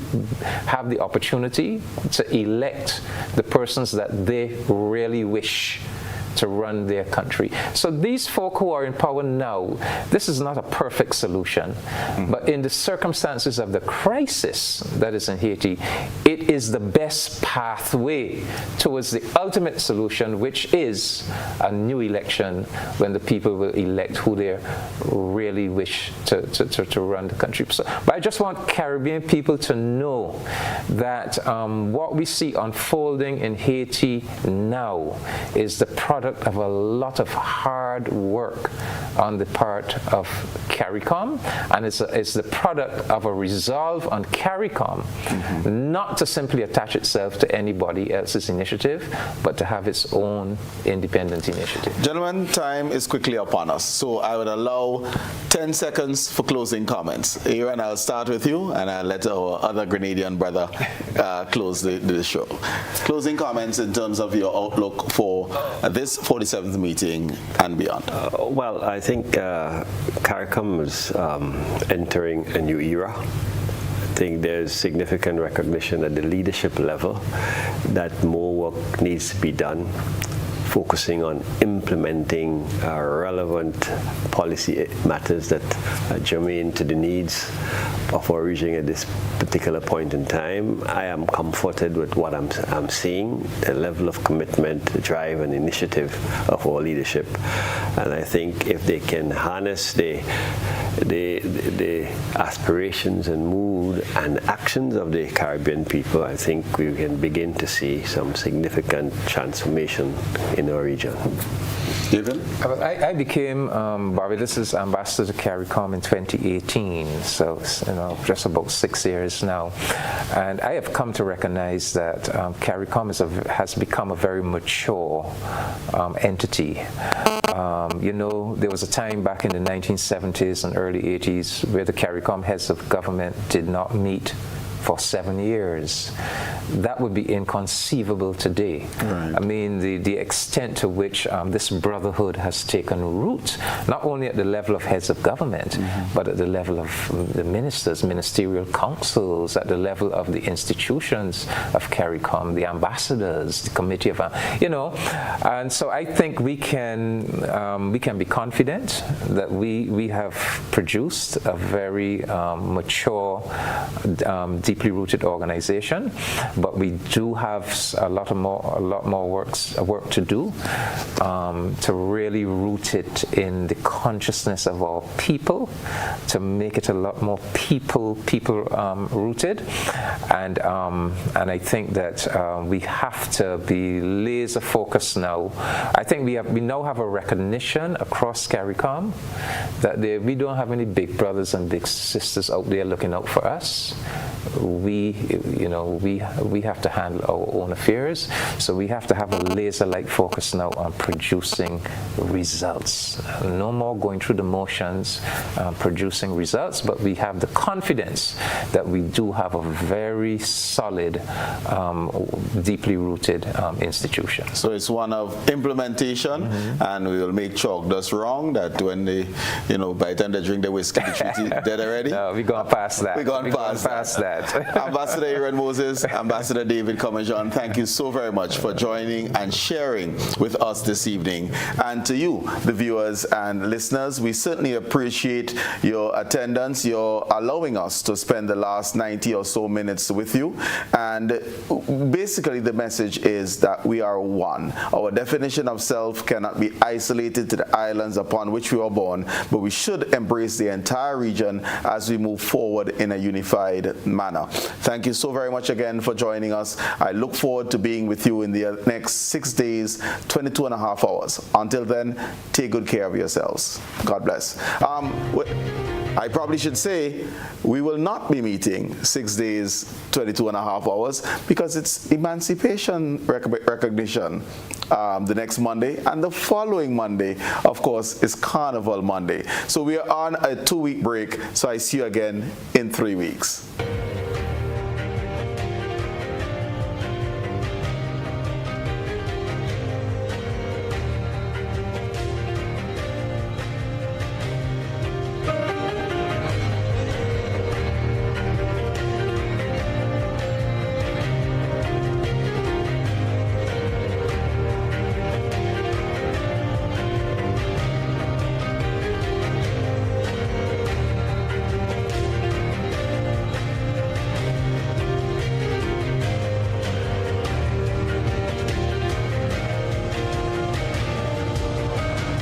Speaker 2: have the opportunity to elect the persons that they really wish to run their country. So these folk who are in power now, this is not a perfect solution, but in the circumstances of the crisis that is in Haiti, it is the best pathway towards the ultimate solution, which is a new election when the people will elect who they really wish to run the country. So, but I just want Caribbean people to know that what we see unfolding in Haiti now is the product of a lot of hard work on the part of CARICOM, and it's the product of a resolve on CARICOM not to simply attach itself to anybody else's initiative, but to have its own independent initiative.
Speaker 1: Gentlemen, time is quickly upon us, so I would allow 10 seconds for closing comments. Aaron, I'll start with you, and I'll let our other Grenadian brother close the show. Closing comments in terms of your outlook for this 47th meeting and beyond.
Speaker 3: Well, I think CARICOM is entering a new era. I think there's significant recognition at the leadership level that more work needs to be done, focusing on implementing relevant policy matters that are germane to the needs of our region at this particular point in time. I am comforted with what I'm seeing, the level of commitment, the drive and initiative of our leadership. And I think if they can harness the aspirations and mood and actions of the Caribbean people, I think we can begin to see some significant transformation in our region.
Speaker 1: Stephen?
Speaker 2: I became Barbados' ambassador to CARICOM in 2018, so just about 6 years now. And I have come to recognize that CARICOM has become a very mature entity. There was a time back in the 1970s and early 80s where the CARICOM heads of government did not meet for 7 years. That would be inconceivable today. Right. I mean, the extent to which this brotherhood has taken root, not only at the level of heads of government, but at the level of the ministers, ministerial councils, at the level of the institutions of CARICOM, the ambassadors, the committee of, and so I think we can be confident that we have produced a very mature, deeply rooted organization, but we do have a lot more work to do to really root it in the consciousness of our people, to make it a lot more people rooted, and I think that we have to be laser focused now. I think we now have a recognition across CARICOM that we don't have any big brothers and big sisters out there looking out for us. We have to handle our own affairs, so we have to have a laser-like focus now on producing results. No more going through the motions, producing results, but we have the confidence that we do have a very solid, deeply rooted institution.
Speaker 1: So it's one of implementation, and we will make chalk dust wrong that when they, by the time they drink the whiskey, the treaty, they're ready.
Speaker 2: No, we're going past that.
Speaker 1: We're going past that. Ambassador Aaron Moses, Ambassador David Commajon, thank you so very much for joining and sharing with us this evening. And to you, the viewers and listeners, we certainly appreciate your attendance, your allowing us to spend the last 90 or so minutes with you. And basically the message is that we are one. Our definition of self cannot be isolated to the islands upon which we were born, but we should embrace the entire region as we move forward in a unified manner. Thank you so very much again for joining us. I look forward to being with you in the next 6 days, 22 and a half hours. Until then, take good care of yourselves. God bless. I probably should say we will not be meeting 6 days, 22 and a half hours, because it's Emancipation Recognition the next Monday, and the following Monday, of course, is Carnival Monday. So we are on a 2-week break, so I see you again in 3 weeks.